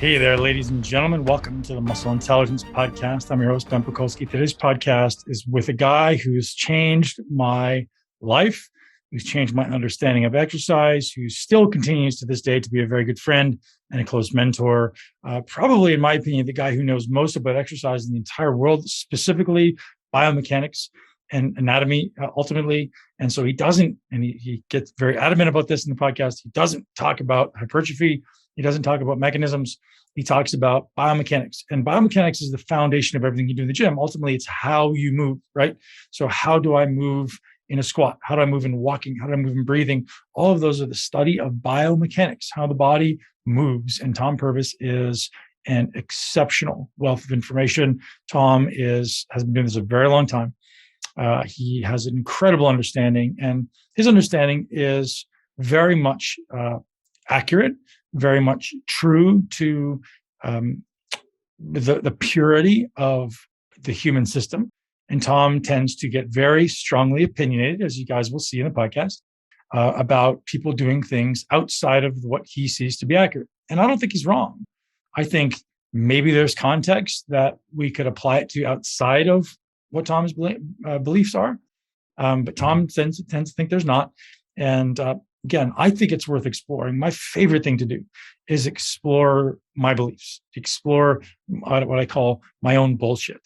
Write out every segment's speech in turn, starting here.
Hey there, ladies and gentlemen. Welcome to the Muscle Intelligence Podcast. I'm your host, Tom Pakulski. Today's podcast is with a guy who's changed my life, who's changed my understanding of exercise, who still continues to this day to be a very good friend and a close mentor. Probably, in my opinion, the guy who knows most about exercise in the entire world, specifically biomechanics and anatomy, ultimately. And so he doesn't, and he gets very adamant about this in the podcast, he doesn't talk about hypertrophy. He doesn't talk about mechanisms. He talks about biomechanics. And biomechanics is the foundation of everything you do in the gym. Ultimately, it's how you move, right? So how do I move in a squat? How do I move in walking? How do I move in breathing? All of those are the study of biomechanics, how the body moves. And Tom Purvis is an exceptional wealth of information. Tom has been doing this a very long time. He has an incredible understanding, and his understanding is very much accurate, very much true to the purity of the human system. And Tom tends to get very strongly opinionated, as you guys will see in the podcast, about people doing things outside of what he sees to be accurate. And I don't think he's wrong. I think maybe there's context that we could apply it to outside of what Tom's beliefs are. But Tom tends to think there's not. And again, I think it's worth exploring. My favorite thing to do is explore my beliefs, explore what I call my own bullshit,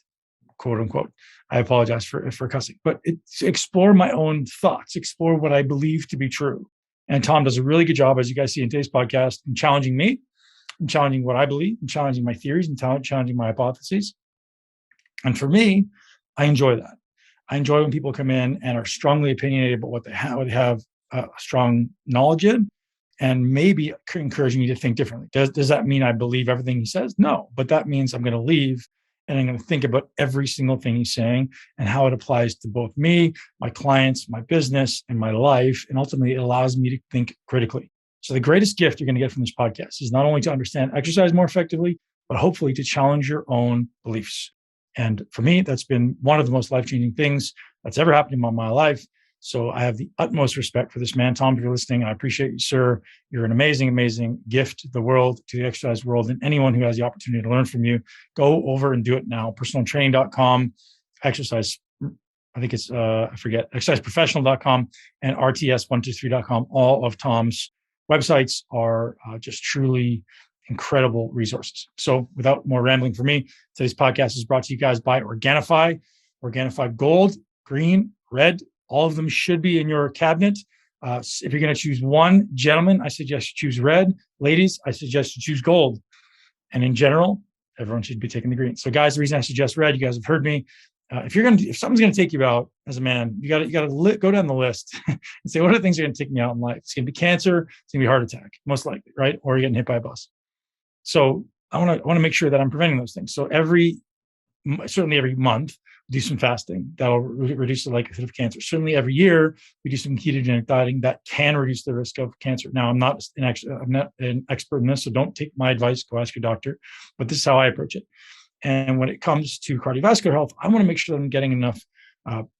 quote unquote. I apologize for cussing, but it's explore my own thoughts, explore what I believe to be true. And Tom does a really good job, as you guys see in today's podcast, in challenging me, in challenging what I believe, in challenging my theories, and challenging my hypotheses. And for me, I enjoy that. I enjoy when people come in and are strongly opinionated about what they have a strong knowledge in, and maybe encouraging me to think differently. Does that mean I believe everything he says? No, but that means I'm going to leave and I'm going to think about every single thing he's saying and how it applies to both me, my clients, my business, and my life. And ultimately, it allows me to think critically. So the greatest gift you're going to get from this podcast is not only to understand exercise more effectively, but hopefully to challenge your own beliefs. And for me, that's been one of the most life-changing things that's ever happened in my life. So I have the utmost respect for this man. Tom, if you're listening, I appreciate you, sir. You're an amazing, amazing gift to the world, to the exercise world, and anyone who has the opportunity to learn from you. Go over and do it now. Personaltraining.com, exercise, I think it's, exerciseprofessional.com, and RTS123.com. All of Tom's websites are just truly incredible resources. So without more rambling for me, today's podcast is brought to you guys by Organifi. Organifi Gold, Green, Red. All of them should be in your cabinet. If you're going to choose one, gentlemen, I suggest you choose red. Ladies, I suggest you choose gold. And in general, everyone should be taking the green. So guys, the reason I suggest red, you guys have heard me. If something's going to take you out as a man, you got to go down the list and say, what are the things that are going to take me out in life? It's going to be cancer. It's going to be heart attack, most likely, right? Or you're getting hit by a bus. So I want to make sure that I'm preventing those things. So certainly every month, do some fasting that'll reduce the likelihood of cancer. Certainly every year we do some ketogenic dieting that can reduce the risk of cancer. Now I'm not an expert in this, so don't take my advice, go ask your doctor, but this is how I approach it. And when it comes to cardiovascular health, I want to make sure that I'm getting enough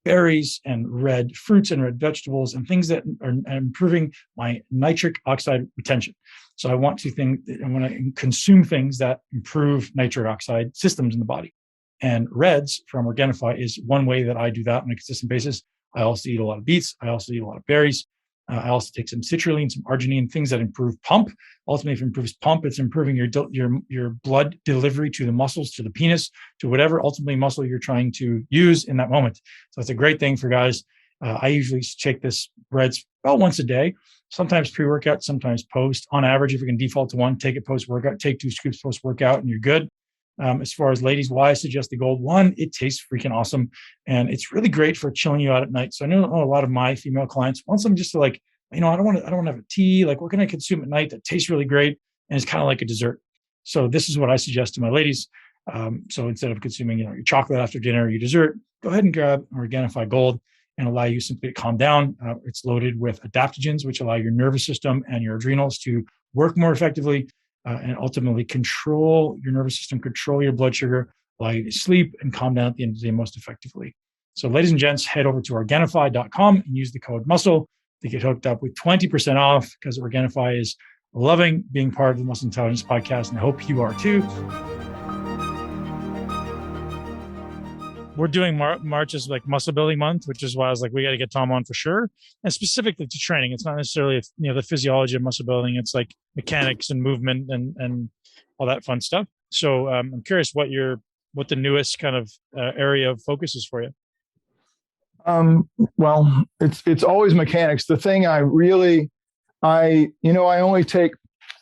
berries and red fruits and red vegetables and things that are improving my nitric oxide retention. So I want to consume things that improve nitric oxide systems in the body. And reds from Organifi is one way that I do that on a consistent basis. I also eat a lot of beets. I also eat a lot of berries. I also take some citrulline, some arginine, things that improve pump. Ultimately, if it improves pump, it's improving your blood delivery to the muscles, to the penis, to whatever ultimately muscle you're trying to use in that moment. So it's a great thing for guys. I usually take this reds about once a day, sometimes pre-workout, sometimes post. On average, if you can default to one, take it post-workout, take 2 scoops post-workout, and you're good. As far as ladies, why I suggest the gold one, it tastes freaking awesome. And it's really great for chilling you out at night. So I know a lot of my female clients want something just to I don't want to have a tea. Like, what can I consume at night that tastes really great? And it's kind of like a dessert. So this is what I suggest to my ladies. So instead of consuming, your chocolate after dinner or your dessert, go ahead and grab Organifi Gold and allow you simply to calm down. It's loaded with adaptogens, which allow your nervous system and your adrenals to work more effectively. And ultimately control your nervous system, control your blood sugar, allow you to sleep and calm down at the end of the day most effectively. So ladies and gents, head over to Organifi.com and use the code MUSCLE to get hooked up with 20% off, because Organifi is loving being part of the Muscle Intelligence Podcast, and I hope you are too. We're doing March is like muscle building month, which is why I was like, we got to get Tom on for sure. And specifically to training, it's not necessarily the physiology of muscle building. It's like mechanics and movement and all that fun stuff. So I'm curious what the newest kind of area of focus is for you. Well, it's always mechanics. The thing I only take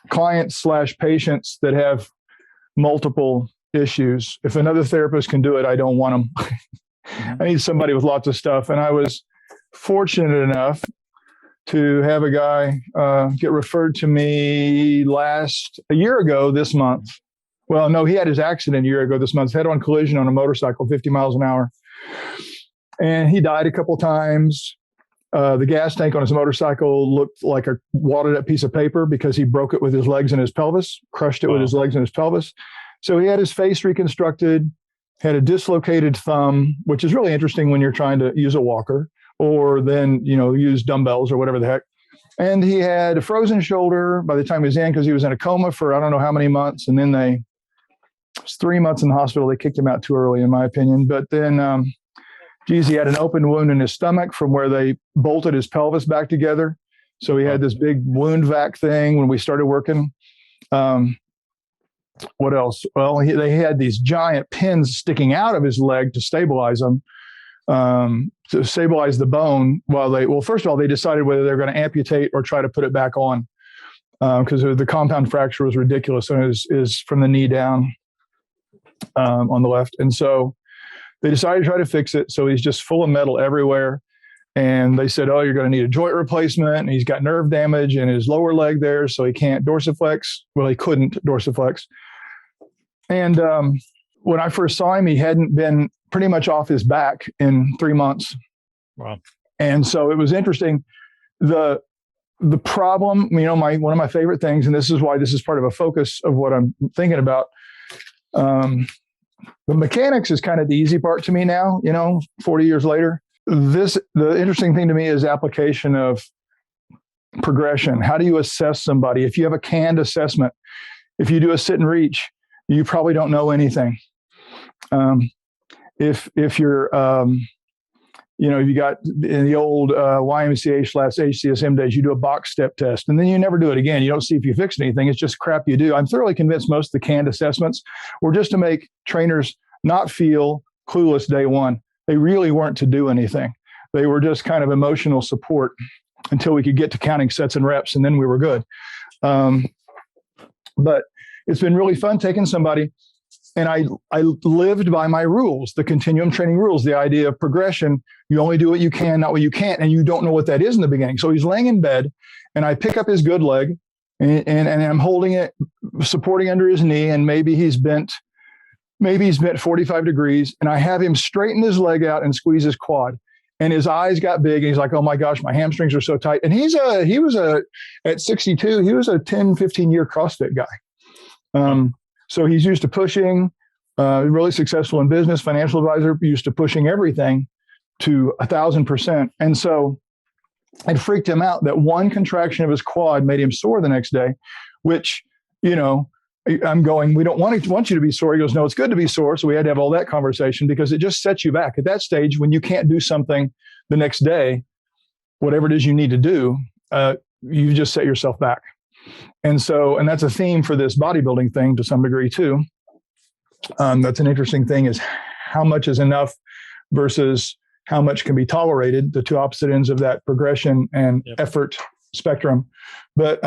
clients / patients that have multiple issues. If another therapist can do it, I don't want them. I need somebody with lots of stuff. And I was fortunate enough to have a guy get referred to me a year ago this month. Well, no, he had his accident a year ago this month, head-on collision on a motorcycle, 50 miles an hour. And he died a couple of times. The gas tank on his motorcycle looked like a wadded up piece of paper because he broke it with his legs and his pelvis, crushed it with his legs and his pelvis. So he had his face reconstructed, had a dislocated thumb, which is really interesting when you're trying to use a walker or then, use dumbbells or whatever the heck. And he had a frozen shoulder by the time he was in because he was in a coma for I don't know how many months. And then it was 3 months in the hospital. They kicked him out too early, in my opinion. But then, he had an open wound in his stomach from where they bolted his pelvis back together. So he had this big wound vac thing when we started working. What else? Well, they had these giant pins sticking out of his leg to stabilize him, to stabilize the bone. First of all, they decided whether they're going to amputate or try to put it back on because the compound fracture was ridiculous and it is from the knee down on the left. And so they decided to try to fix it. So he's just full of metal everywhere. And they said, you're going to need a joint replacement. And he's got nerve damage in his lower leg there. So he can't dorsiflex. Well, he couldn't dorsiflex. And when I first saw him, he hadn't been pretty much off his back in 3 months. Wow. And so it was interesting. The problem, one of my favorite things, and this is why this is part of a focus of what I'm thinking about. The mechanics is kind of the easy part to me now, 40 years later. The interesting thing to me is application of progression. How do you assess somebody? If you have a canned assessment, if you do a sit and reach, you probably don't know anything. If you're, you got in the old YMCA/HCSM days, you do a box step test and then you never do it again. You don't see if you fixed anything. It's just crap you do. I'm thoroughly convinced most of the canned assessments were just to make trainers not feel clueless day one. They really weren't to do anything. They were just kind of emotional support until we could get to counting sets and reps, and then we were good. But it's been really fun taking somebody, and I lived by my rules, the continuum training rules, the idea of progression. You only do what you can, not what you can't, and you don't know what that is in the beginning. So he's laying in bed, and I pick up his good leg, and I'm holding it, supporting under his knee, and maybe he's bent 45 degrees, and I have him straighten his leg out and squeeze his quad. And his eyes got big, and he's like, oh my gosh, my hamstrings are so tight. And at 62, he was a 10, 15-year CrossFit guy. So he's used to pushing, really successful in business, financial advisor, used to pushing everything to 1,000%. And so it freaked him out that one contraction of his quad made him sore the next day, which, I'm going, we don't want you to be sore. He goes, no, it's good to be sore. So we had to have all that conversation because it just sets you back. At that stage, when you can't do something the next day, whatever it is you need to do, you just set yourself back. And that's a theme for this bodybuilding thing to some degree too. That's an interesting thing is how much is enough versus how much can be tolerated, the two opposite ends of that progression and effort spectrum. But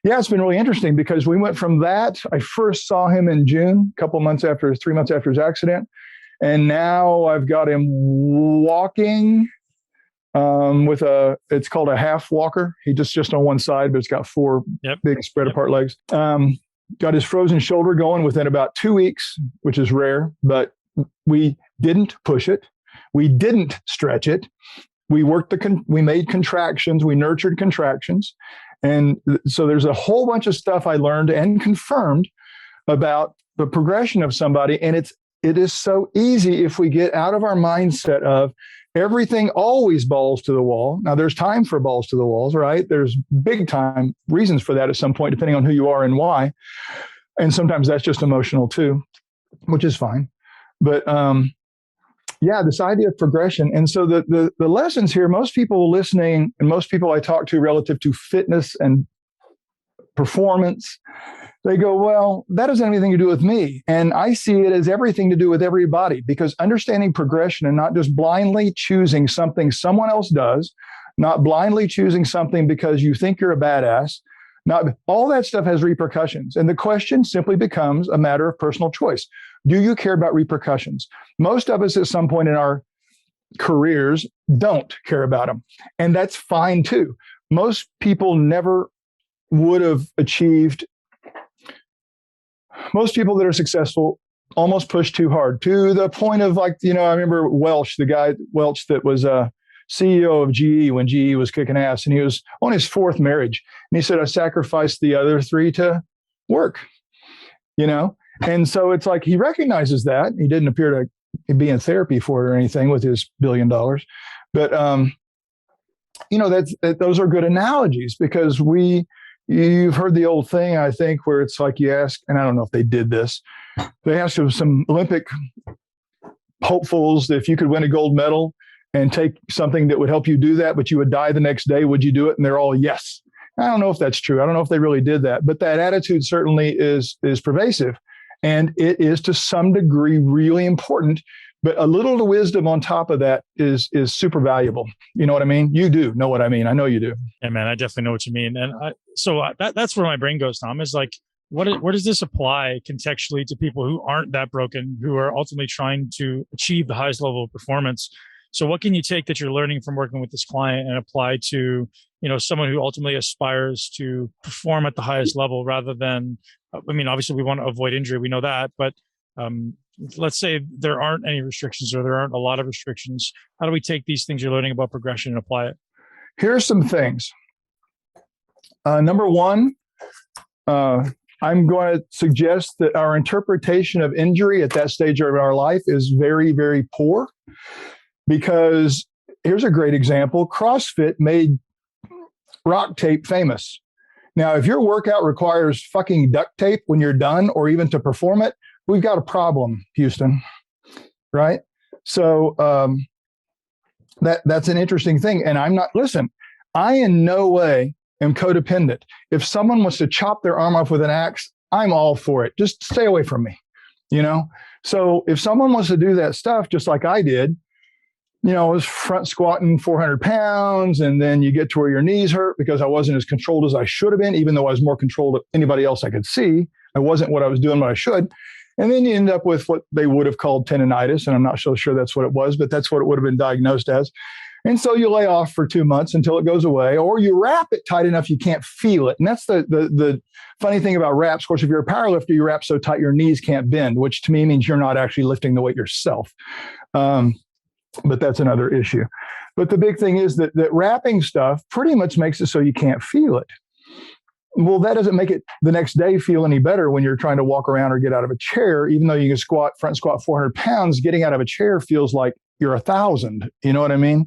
it's been really interesting because we went from that. I first saw him in June, 3 months after his accident. And now I've got him walking with it's called a half walker. He just on one side, but it's got four big spread apart legs. Got his frozen shoulder going within about 2 weeks, which is rare, but we didn't push it. We didn't stretch it. We worked we made contractions. We nurtured contractions. And so there's a whole bunch of stuff I learned and confirmed about the progression of somebody. And it is so easy if we get out of our mindset of everything always balls to the wall. Now, there's time for balls to the walls, right? There's big time reasons for that at some point, depending on who you are and why. And sometimes that's just emotional too, which is fine. But yeah, this idea of progression. And so the lessons here, most people listening and most people I talk to relative to fitness and performance, they go, well, that doesn't have anything to do with me. And I see it as everything to do with everybody, because understanding progression and not just blindly choosing something someone else does, not blindly choosing something because you think you're a badass, not all that stuff has repercussions. And the question simply becomes a matter of personal choice. Do you care about repercussions? Most of us at some point in our careers don't care about them. And that's fine too. Most people never would have achieved. Most people that are successful almost push too hard, to the point of, like, I remember Welch, the guy Welch that was CEO of GE when GE was kicking ass, and he was on his fourth marriage. And he said, I sacrificed the other three to work, And so it's like he recognizes that. He didn't appear to be in therapy for it or anything with his $1 billion. But, those are good analogies, because you've heard the old thing, I think, where it's like you ask, and I don't know if they did this, they asked some Olympic hopefuls if you could win a gold medal and take something that would help you do that, but you would die the next day, would you do it? And they're all yes. I don't know if that's true. I don't know if they really did that, but that attitude certainly is pervasive. And it is to some degree really important, but a little wisdom on top of that is super valuable. You know what I mean? You do know what I mean. I know you do. Yeah, man, I definitely know what you mean. And that's where my brain goes, Tom, is like, where does this apply contextually to people who aren't that broken, who are ultimately trying to achieve the highest level of performance? So what can you take that you're learning from working with this client and apply to, someone who ultimately aspires to perform at the highest level, rather than, obviously we want to avoid injury. We know that, but let's say there aren't any restrictions, or there aren't a lot of restrictions. How do we take these things you're learning about progression and apply it? Here's some things. Number one, I'm going to suggest that our interpretation of injury at that stage of our life is very, very poor, because here's a great example. CrossFit made rock tape famous. Now, if your workout requires fucking duct tape when you're done, or even to perform it, we've got a problem, Houston, right? So that's an interesting thing. And I in no way am codependent. If someone wants to chop their arm off with an axe, I'm all for it. Just stay away from me, So if someone wants to do that stuff, just like I did, I was front squatting 400 pounds, and then you get to where your knees hurt because I wasn't as controlled as I should have been, even though I was more controlled than anybody else I could see. I wasn't what I was doing, but I should. And then you end up with what they would have called tendonitis, and I'm not so sure that's what it was, but that's what it would have been diagnosed as. And so you lay off for 2 months until it goes away, or you wrap it tight enough you can't feel it. And that's the funny thing about wraps. Of course, if you're a powerlifter, you wrap so tight your knees can't bend, which to me means you're not actually lifting the weight yourself. But that's another issue. But the big thing is that wrapping stuff pretty much makes it so you can't feel it. Well, that doesn't make it the next day feel any better when you're trying to walk around or get out of a chair. Even though you can front squat 400 pounds, getting out of a chair feels like you're 1,000. You know what I mean?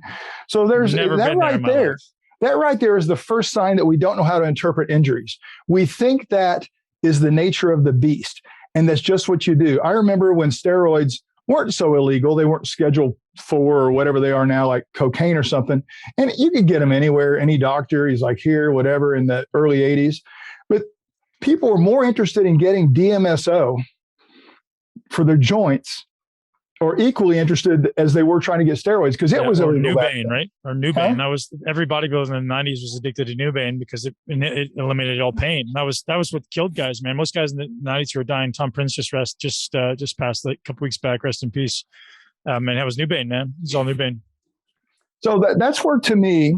So there's that right there. That right there is the first sign that we don't know how to interpret injuries. We think that is the nature of the beast, and that's just what you do. I remember when steroids weren't so illegal. They weren't Schedule 4 or whatever they are now, like cocaine or something. And you could get them anywhere, any doctor. He's like, here, whatever, in the early 80s. But people were more interested in getting DMSO for their joints, or equally interested as they were trying to get steroids, because it was illegal. Nubain, right? Or Nubain. That was, every bodybuilder in the 90s was addicted to Nubain because it eliminated all pain. That was what killed guys, man. Most guys in the 90s who were dying. Tom Prince just passed like a couple weeks back. Rest in peace. And that was Nubain, man. It's all Nubain. So that's where, to me,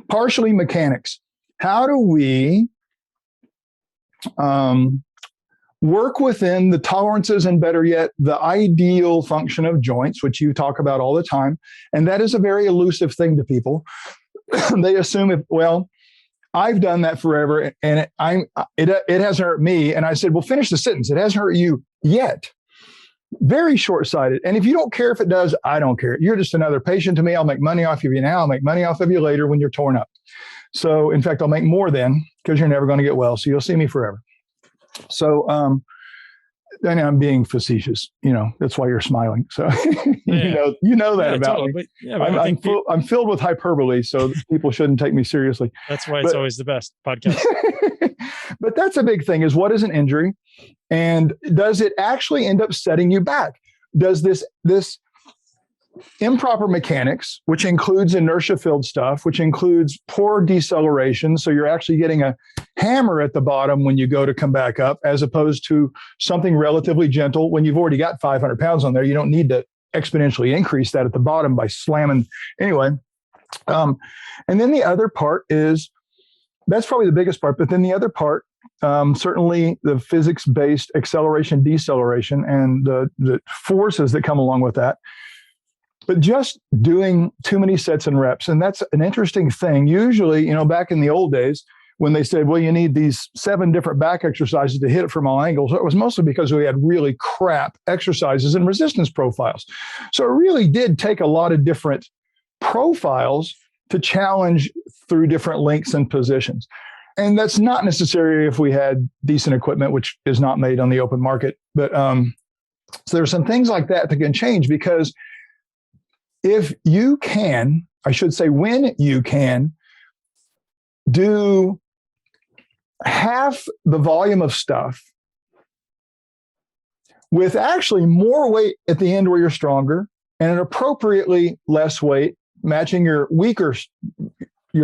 partially mechanics. How do we work within the tolerances, and better yet, the ideal function of joints, which you talk about all the time? And that is a very elusive thing to people. They assume, I've done that forever, and it hasn't hurt me. And I said, well, finish the sentence. It hasn't hurt you yet. Very short-sighted. And if you don't care if it does, I don't care. You're just another patient to me. I'll make money off of you now. I'll make money off of you later when you're torn up. So in fact, I'll make more then because you're never going to get well. So you'll see me forever. So, and I'm being facetious, that's why you're smiling. So, you know that about totally. me. But, I'm filled with hyperbole, so people shouldn't take me seriously. That's why it's always the best podcast. But that's a big thing, is what is an injury? And does it actually end up setting you back? Does this improper mechanics, which includes inertia-filled stuff, which includes poor deceleration, so you're actually getting a hammer at the bottom when you go to come back up, as opposed to something relatively gentle when you've already got 500 pounds on there. You don't need to exponentially increase that at the bottom by slamming. Anyway, and then the other part is, that's probably the biggest part, but then the other part, certainly the physics-based acceleration, deceleration, and the forces that come along with that. But just doing too many sets and reps, and that's an interesting thing. Usually, back in the old days, when they said, well, you need these 7 different back exercises to hit it from all angles, it was mostly because we had really crap exercises and resistance profiles. So it really did take a lot of different profiles to challenge through different lengths and positions. And that's not necessary if we had decent equipment, which is not made on the open market. But so there's some things like that can change, because if you can, I should say, when you can do half the volume of stuff with actually more weight at the end where you're stronger, and an appropriately less weight, matching your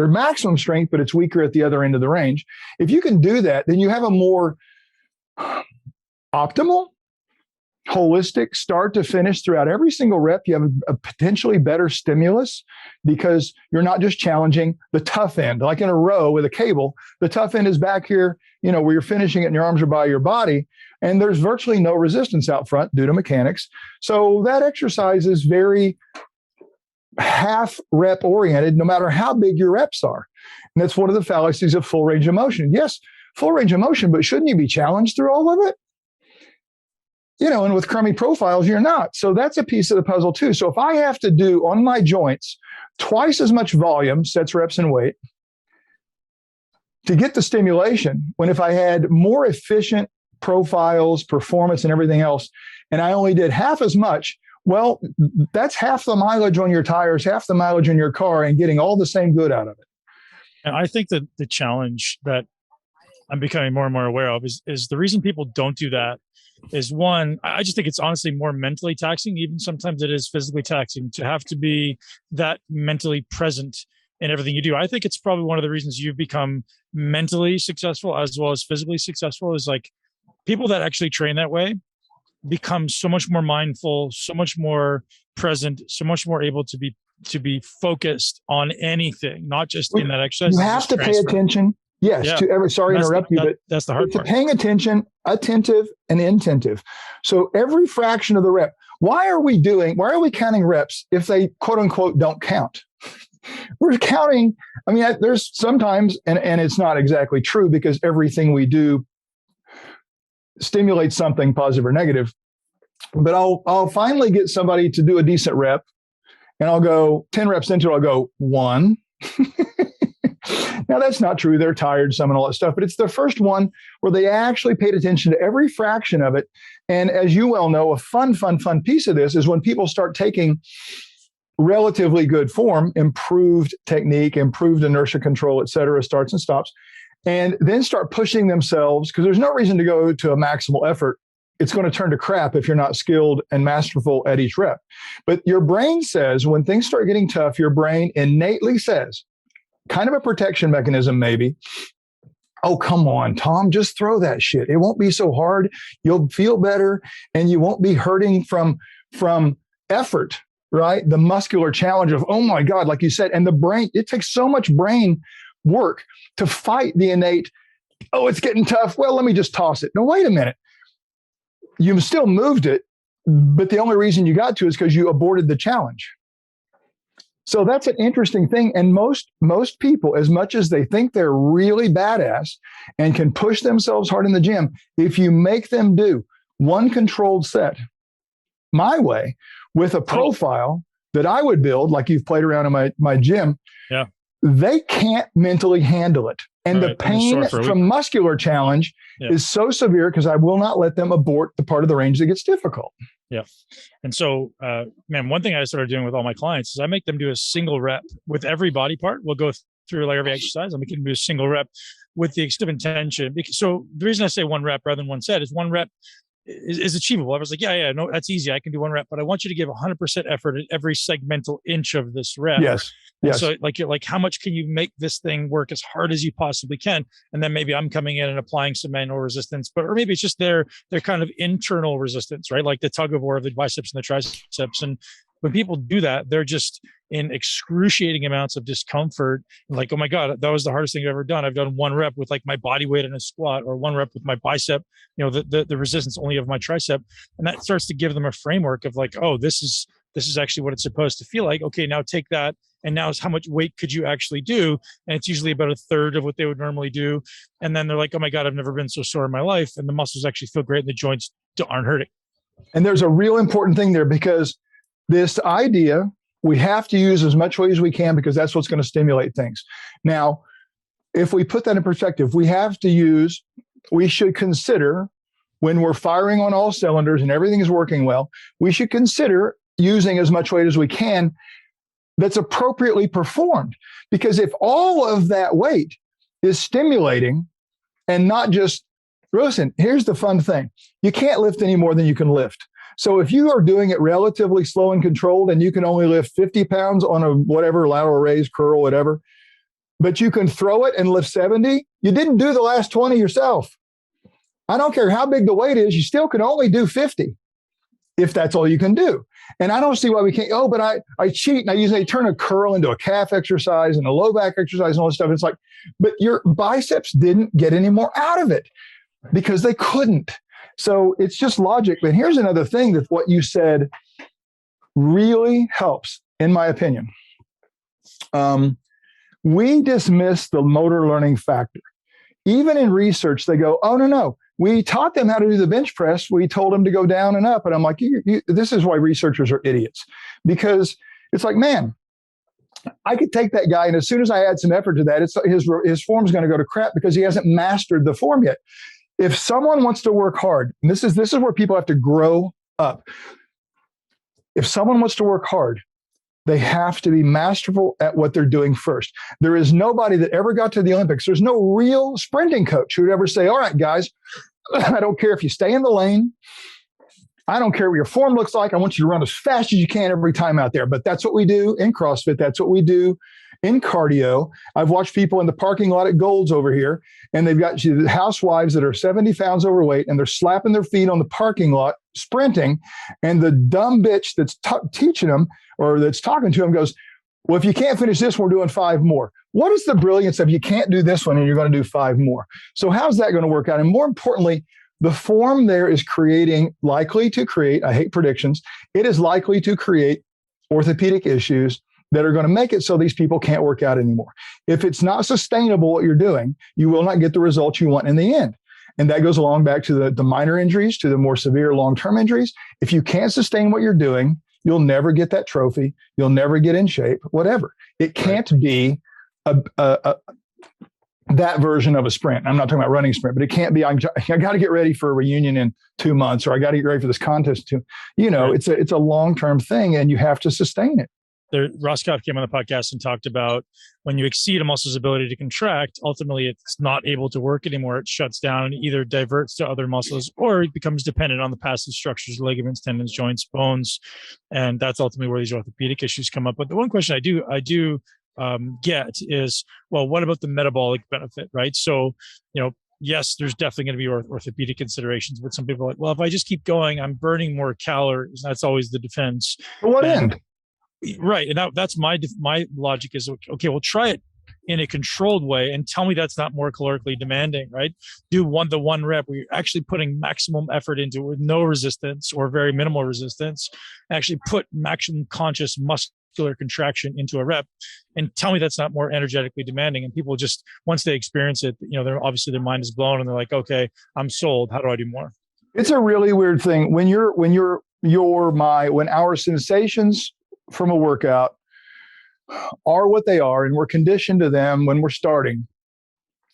maximum strength, but it's weaker at the other end of the range. If you can do that, then you have a more optimal, holistic start to finish throughout every single rep. You have a potentially better stimulus, because you're not just challenging the tough end. Like in a row with a cable, the tough end is back here, where you're finishing it and your arms are by your body, and there's virtually no resistance out front due to mechanics. So that exercise is very half rep oriented, no matter how big your reps are. And that's one of the fallacies of full range of motion. Yes, full range of motion, but shouldn't you be challenged through all of it? And with crummy profiles, you're not. So that's a piece of the puzzle too. So if I have to do on my joints twice as much volume, sets, reps, and weight, to get the stimulation, when if I had more efficient profiles, performance, and everything else, and I only did half as much, well, that's half the mileage on your tires, half the mileage in your car, and getting all the same good out of it. And I think that the challenge that I'm becoming more and more aware of is the reason people don't do that is, one, I just think it's honestly more mentally taxing. Even sometimes it is physically taxing to have to be that mentally present in everything you do. I think it's probably one of the reasons you've become mentally successful as well as physically successful, is like people that actually train that way become so much more mindful, so much more present, so much more able to be focused on anything, not just in that exercise. You have to pay attention. Yes, yeah. Sorry to interrupt you, but that's the hard part. Paying attention, attentive, and intentive. So every fraction of the rep. Why are we counting reps if they quote unquote don't count? We're counting. I mean, there's sometimes, and it's not exactly true, because everything we do stimulates something positive or negative. But I'll finally get somebody to do a decent rep, and I'll go 10 reps into it, I'll go 1. Now, that's not true. They're tired, some and all that stuff, but it's the first one where they actually paid attention to every fraction of it. And as you well know, a fun piece of this is when people start taking relatively good form, improved technique, improved inertia control, et cetera, starts and stops, and then start pushing themselves, because there's no reason to go to a maximal effort. It's going to turn to crap if you're not skilled and masterful at each rep. But your brain says, when things start getting tough, your brain innately says, kind of a protection mechanism maybe, oh, come on, Tom, just throw that shit. It won't be so hard. You'll feel better, and you won't be hurting from effort, right? The muscular challenge of, oh my God, like you said, and the brain, it takes so much brain work to fight the innate, oh, it's getting tough. Well, let me just toss it. No, wait a minute. You still moved it, but the only reason you got to is because you aborted the challenge. So that's an interesting thing. And most people, as much as they think they're really badass and can push themselves hard in the gym, if you make them do one controlled set my way with a profile that I would build, like you've played around in my gym, yeah, they can't mentally handle it. And the pain from muscular challenge is so severe because I will not let them abort the part of the range that gets difficult. Yeah. And so, man, one thing I started doing with all my clients is I make them do a single rep with every body part. We'll go through like every exercise. I'll make them do a single rep with the extent of intention. So the reason I say one rep rather than one set is one rep is achievable. I was like, yeah, no, that's easy. I can do one rep, but I want you to give 100% effort at every segmental inch of this rep. Yes. So you're like, how much can you make this thing work as hard as you possibly can? And then maybe I'm coming in and applying some manual resistance, or maybe it's just their kind of internal resistance, right? Like the tug of war of the biceps and the triceps. And when people do that, they're just in excruciating amounts of discomfort. Like, oh my God, that was the hardest thing I've ever done. I've done one rep with like my body weight in a squat, or one rep with my bicep, the resistance only of my tricep. And that starts to give them a framework of like, oh, this is actually what it's supposed to feel like. Okay, now take that. And now is how much weight could you actually do? And it's usually about a third of what they would normally do. And then they're like, oh my God, I've never been so sore in my life. And the muscles actually feel great and the joints aren't hurting. And there's a real important thing there, because this idea, we have to use as much weight as we can because that's what's going to stimulate things. Now, if we put that in perspective, we should consider, when we're firing on all cylinders and everything is working well, we should consider using as much weight as we can that's appropriately performed. Because if all of that weight is stimulating and not just, listen, here's the fun thing. You can't lift any more than you can lift. So if you are doing it relatively slow and controlled and you can only lift 50 pounds on a whatever, lateral raise, curl, whatever, but you can throw it and lift 70, you didn't do the last 20 yourself. I don't care how big the weight is, you still can only do 50 if that's all you can do. And I don't see why we can't, but I cheat and I turn a curl into a calf exercise and a low back exercise and all this stuff. It's like, but your biceps didn't get any more out of it because they couldn't. So it's just logic. But here's another thing that what you said really helps, in my opinion. We dismiss the motor learning factor. Even in research, they go, oh, no. We taught them how to do the bench press. We told them to go down and up. And I'm like, this is why researchers are idiots. Because it's like, man, I could take that guy, and as soon as I add some effort to that, his form's going to go to crap because he hasn't mastered the form yet. If someone wants to work hard, and this is where people have to grow up. If someone wants to work hard, they have to be masterful at what they're doing first. There is nobody that ever got to the Olympics. There's no real sprinting coach who would ever say, all right, guys, I don't care if you stay in the lane. I don't care what your form looks like. I want you to run as fast as you can every time out there. But that's what we do in CrossFit. That's what we do in cardio. I've watched people in the parking lot at Gold's over here, and they've got housewives that are 70 pounds overweight, and they're slapping their feet on the parking lot, sprinting. And the dumb bitch that's teaching them or that's talking to them goes, well, if you can't finish this, we're doing 5 more. What is the brilliance of you can't do this one and you're going to do 5 more? So how's that going to work out? And more importantly, the form there is likely to create, I hate predictions, it is likely to create orthopedic issues that are going to make it so these people can't work out anymore. If it's not sustainable what you're doing, you will not get the results you want in the end. And that goes along back to the minor injuries, to the more severe long-term injuries. If you can't sustain what you're doing, you'll never get that trophy. You'll never get in shape, whatever. It can't be that version of a sprint. I'm not talking about running sprint, but it can't be, I got to get ready for a reunion in 2 months, or I got to get ready for this contest too. It's a long-term thing and you have to sustain it. Ross Kopp came on the podcast and talked about when you exceed a muscle's ability to contract, ultimately it's not able to work anymore. It shuts down and either diverts to other muscles or it becomes dependent on the passive structures, ligaments, tendons, joints, bones. And that's ultimately where these orthopedic issues come up. But the one question I do get is, well, what about the metabolic benefit, right? So, yes, there's definitely going to be orthopedic considerations, but some people are like, well, if I just keep going, I'm burning more calories. That's always the defense. To what end? Right. And that's my logic is, okay, well, try it in a controlled way and tell me that's not more calorically demanding, right? Do the one rep where you're actually putting maximum effort into it with no resistance or very minimal resistance, actually put maximum conscious muscular contraction into a rep and tell me that's not more energetically demanding. And people just, once they experience it, they're obviously their mind is blown and they're like, okay, I'm sold. How do I do more? It's a really weird thing. When you're when our sensations from a workout are what they are, and we're conditioned to them when we're starting.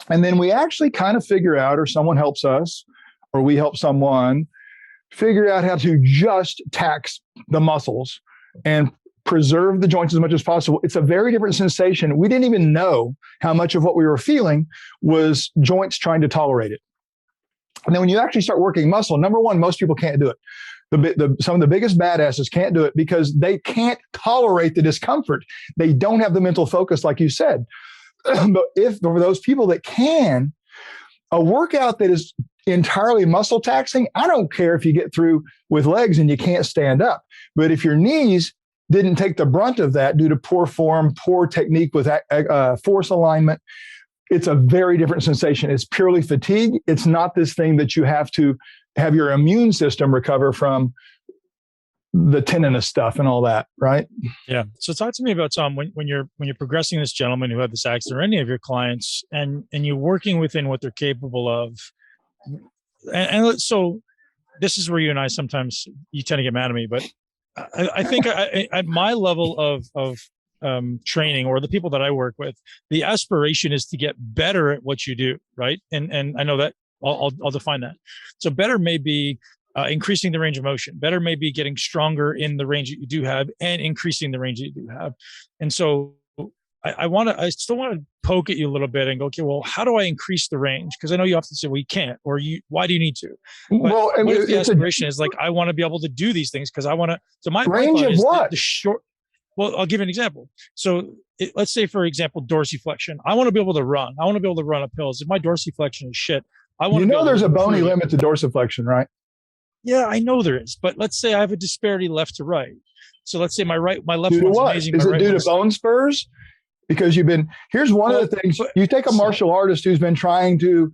And then we actually kind of figure out, or someone helps us, or we help someone figure out how to just tax the muscles and preserve the joints as much as possible. It's a very different sensation. We didn't even know how much of what we were feeling was joints trying to tolerate it. And then when you actually start working muscle, number one, most people can't do it. Some of the biggest badasses can't do it because they can't tolerate the discomfort. They don't have the mental focus, like you said. But if for those people that can, a workout that is entirely muscle taxing, I don't care if you get through with legs and you can't stand up. But if your knees didn't take the brunt of that due to poor form, poor technique with force alignment, it's a very different sensation. It's purely fatigue. It's not this thing that you have to have your immune system recover from the tendinous stuff and all that, right? Yeah. So talk to me about, Tom, when you're progressing this gentleman who had this accident, or any of your clients, and you're working within what they're capable of. And so this is where you and I sometimes, you tend to get mad at me, but I think at my level of training, or the people that I work with, the aspiration is to get better at what you do, right? And I know that I'll define that. So better may be increasing the range of motion. Better may be getting stronger in the range that you do have and increasing the range that you do have. And so I still want to poke at you a little bit and go, okay, well, how do I increase the range? Because I know you often say, well, you can't, or why do you need to? But well, I mean, what if the aspiration is like, I want to be able to do these things because I want to. So my range of what? The short. Well, I'll give you an example. So let's say, for example, dorsiflexion. I want to be able to run. I want to be able to run up hills. If my dorsiflexion is shit, I want to. You know, there's a bony limit to dorsiflexion, right? Yeah, I know there is. But let's say I have a disparity left to right. So let's say my left one's amazing. Is it due to bone spurs? Because here's one of the things, you take a martial artist who's been trying to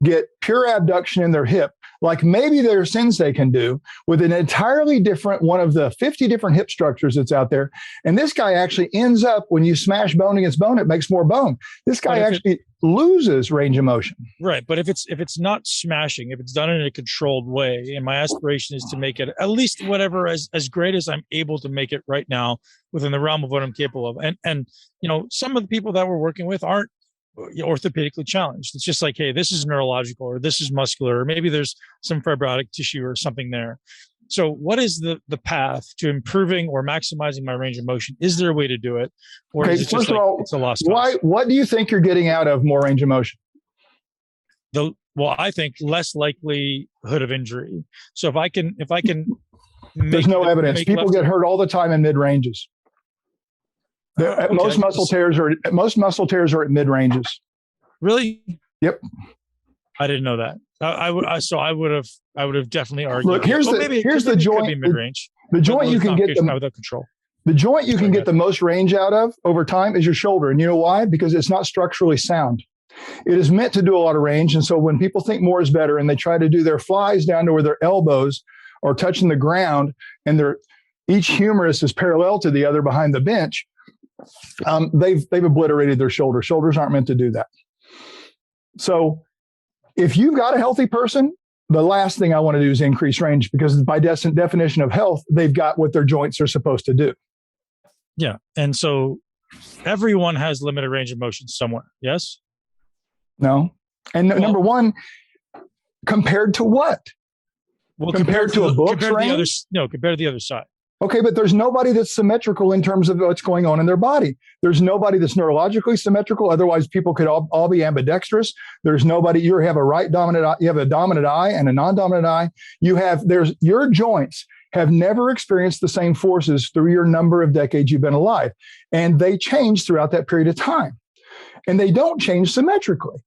get pure abduction in their hip, like maybe their sensei can do, with an entirely different one of the 50 different hip structures that's out there. And this guy actually ends up, when you smash bone against bone, it makes more bone. This guy actually loses range of motion. Right. But if it's not smashing, if it's done in a controlled way, and my aspiration is to make it at least whatever as great as I'm able to make it right now within the realm of what I'm capable of. And some of the people that we're working with aren't orthopedically challenged. It's just like, hey, this is neurological, or this is muscular, or maybe there's some fibrotic tissue or something there. So what is the path to improving or maximizing my range of motion? Is there a way to do it? Or is it just like, it's a lost cause? What do you think you're getting out of more range of motion? Well, I think less likelihood of injury. So if I can there's no evidence. People get hurt all the time in mid ranges. Most muscle tears are at mid ranges. Really? Yep. I didn't know that. I would have definitely argued. Look, here's the joint. Mid-range. The joint you can get without control. The joint you can get the most range out of over time is your shoulder, and you know why? Because it's not structurally sound. It is meant to do a lot of range, and so when people think more is better, and they try to do their flies down to where their elbows are touching the ground, and each humerus is parallel to the other behind the bench, they've obliterated their shoulder. Shoulders aren't meant to do that. So if you've got a healthy person, the last thing I want to do is increase range, because by definition of health, they've got what their joints are supposed to do. Yeah. And so everyone has limited range of motion somewhere. Yes? No. And number one, compared to what? Well, compared to a book's range? Compared to the other side. Okay, but there's nobody that's symmetrical in terms of what's going on in their body. There's nobody that's neurologically symmetrical. Otherwise, people could all be ambidextrous. There's nobody. You have a right dominant eye. You have a dominant eye and a non-dominant eye. Your joints have never experienced the same forces through your number of decades you've been alive, and they change throughout that period of time, and they don't change symmetrically.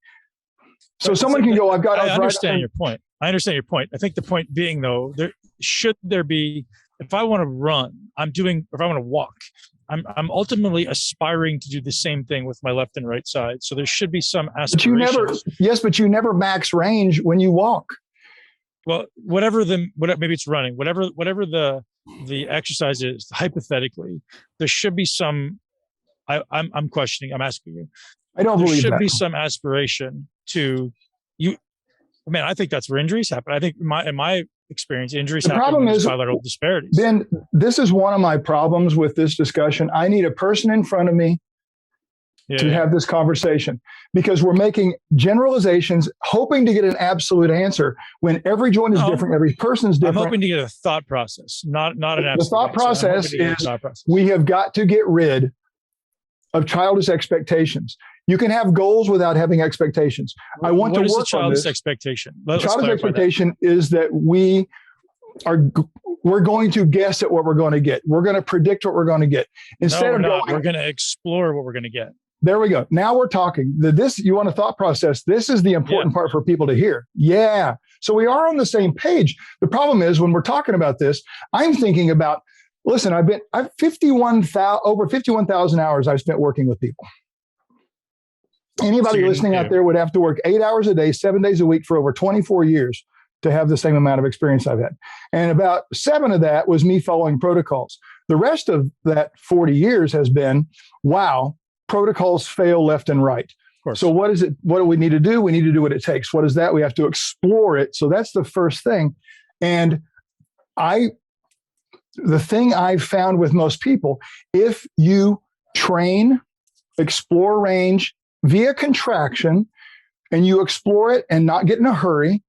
So someone can go, "I've got." I understand your point. I think the point being, though, should there be. If I want to run, if I want to walk, I'm ultimately aspiring to do the same thing with my left and right side. So there should be some aspiration. But you never max range when you walk. Well, maybe it's running, whatever the exercise is, hypothetically, there should be some, I'm questioning, I'm asking you. I don't believe that. There should be some aspiration to you. Man, I think that's where injuries happen. I think in experience injuries. The problem is bilateral disparities. Then this is one of my problems with this discussion. I need a person in front of me to have this conversation, because we're making generalizations, hoping to get an absolute answer when every joint is different, every person is different. I'm hoping to get a thought process, not an absolute The thought answer. process is we have got to get rid of childish expectations. You can have goals without having expectations. I want to work on this. What is a childish expectation? Childish expectation is that we're going to guess at what we're going to get. We're going to predict what we're going to get. Instead of we're going to explore what we're going to get. There we go. Now we're talking. You want a thought process. This is the important part for people to hear. Yeah. So we are on the same page. The problem is when we're talking about this, I'm thinking about, listen, I've over 51,000 hours I've spent working with people. Anybody listening out there would have to work 8 hours a day, 7 days a week for over 24 years to have the same amount of experience I've had. And about 7 of that was me following protocols. The rest of that 40 years has been, wow, protocols fail left and right. Of course. So what is it? What do we need to do? We need to do what it takes. What is that? We have to explore it. So that's the first thing. And the thing I've found with most people, if you train, explore range via contraction, and you explore it and not get in a hurry,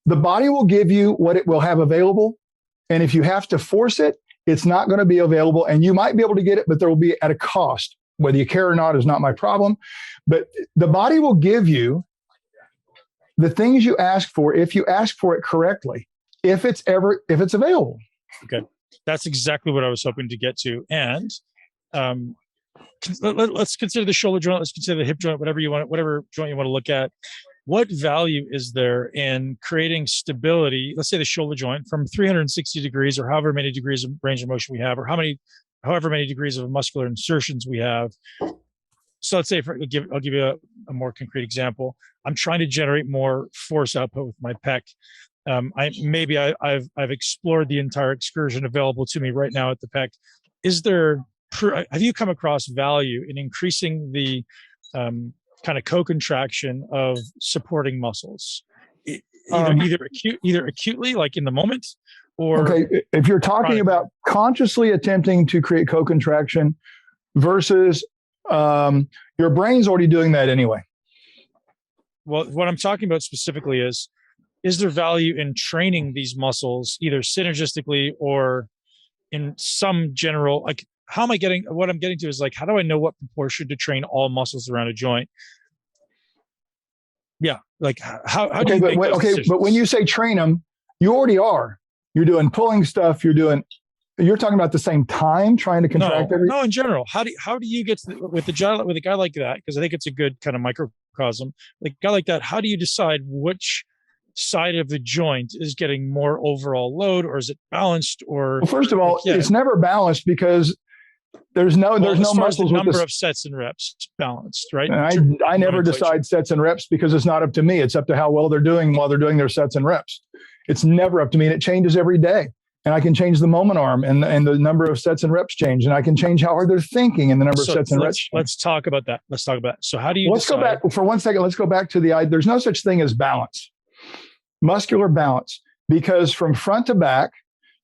the body will give you what it will have available. And if you have to force it, it's not going to be available. And you might be able to get it, but there will be at a cost. Whether you care or not is not my problem. But the body will give you the things you ask for if you ask for it correctly, if it's available. Okay. That's exactly what I was hoping to get to. And let's consider the shoulder joint, let's consider the hip joint, whatever joint you want to look at. What value is there in creating stability, let's say the shoulder joint, from 360 degrees or however many degrees of range of motion we have, or however many degrees of muscular insertions we have. So let's say, I'll give you a more concrete example. I'm trying to generate more force output with my pec. I've explored the entire excursion available to me right now at the pec. Have you come across value in increasing the kind of co-contraction of supporting muscles, either acutely, like in the moment, or if you're talking about consciously attempting to create co-contraction versus your brain's already doing that anyway. Well, what I'm talking about specifically is there value in training these muscles either synergistically or in some general, like what I'm getting to is like, how do I know what proportion to train all muscles around a joint? Yeah. Like how do you make those decisions? But when you say train them, you already are. You're doing pulling stuff. You're talking about the same time trying to contract everything. No, in general, how do you get with a guy like that? Because I think it's a good kind of microcosm. Like a guy like that, how do you decide which side of the joint is getting more overall load, or is it balanced? Or first of all, it's never balanced because there's no muscles. The number of sets and reps balanced, right? And I never decide sets and reps because it's not up to me. It's up to how well they're doing while they're doing their sets and reps. It's never up to me, and it changes every day. And I can change the moment arm, and the number of sets and reps change, and I can change how hard they're thinking, and the number of sets and reps. Let's talk about that. So how do you? Go back for 1 second. Let's go back to there's no such thing as balance, muscular balance, because from front to back,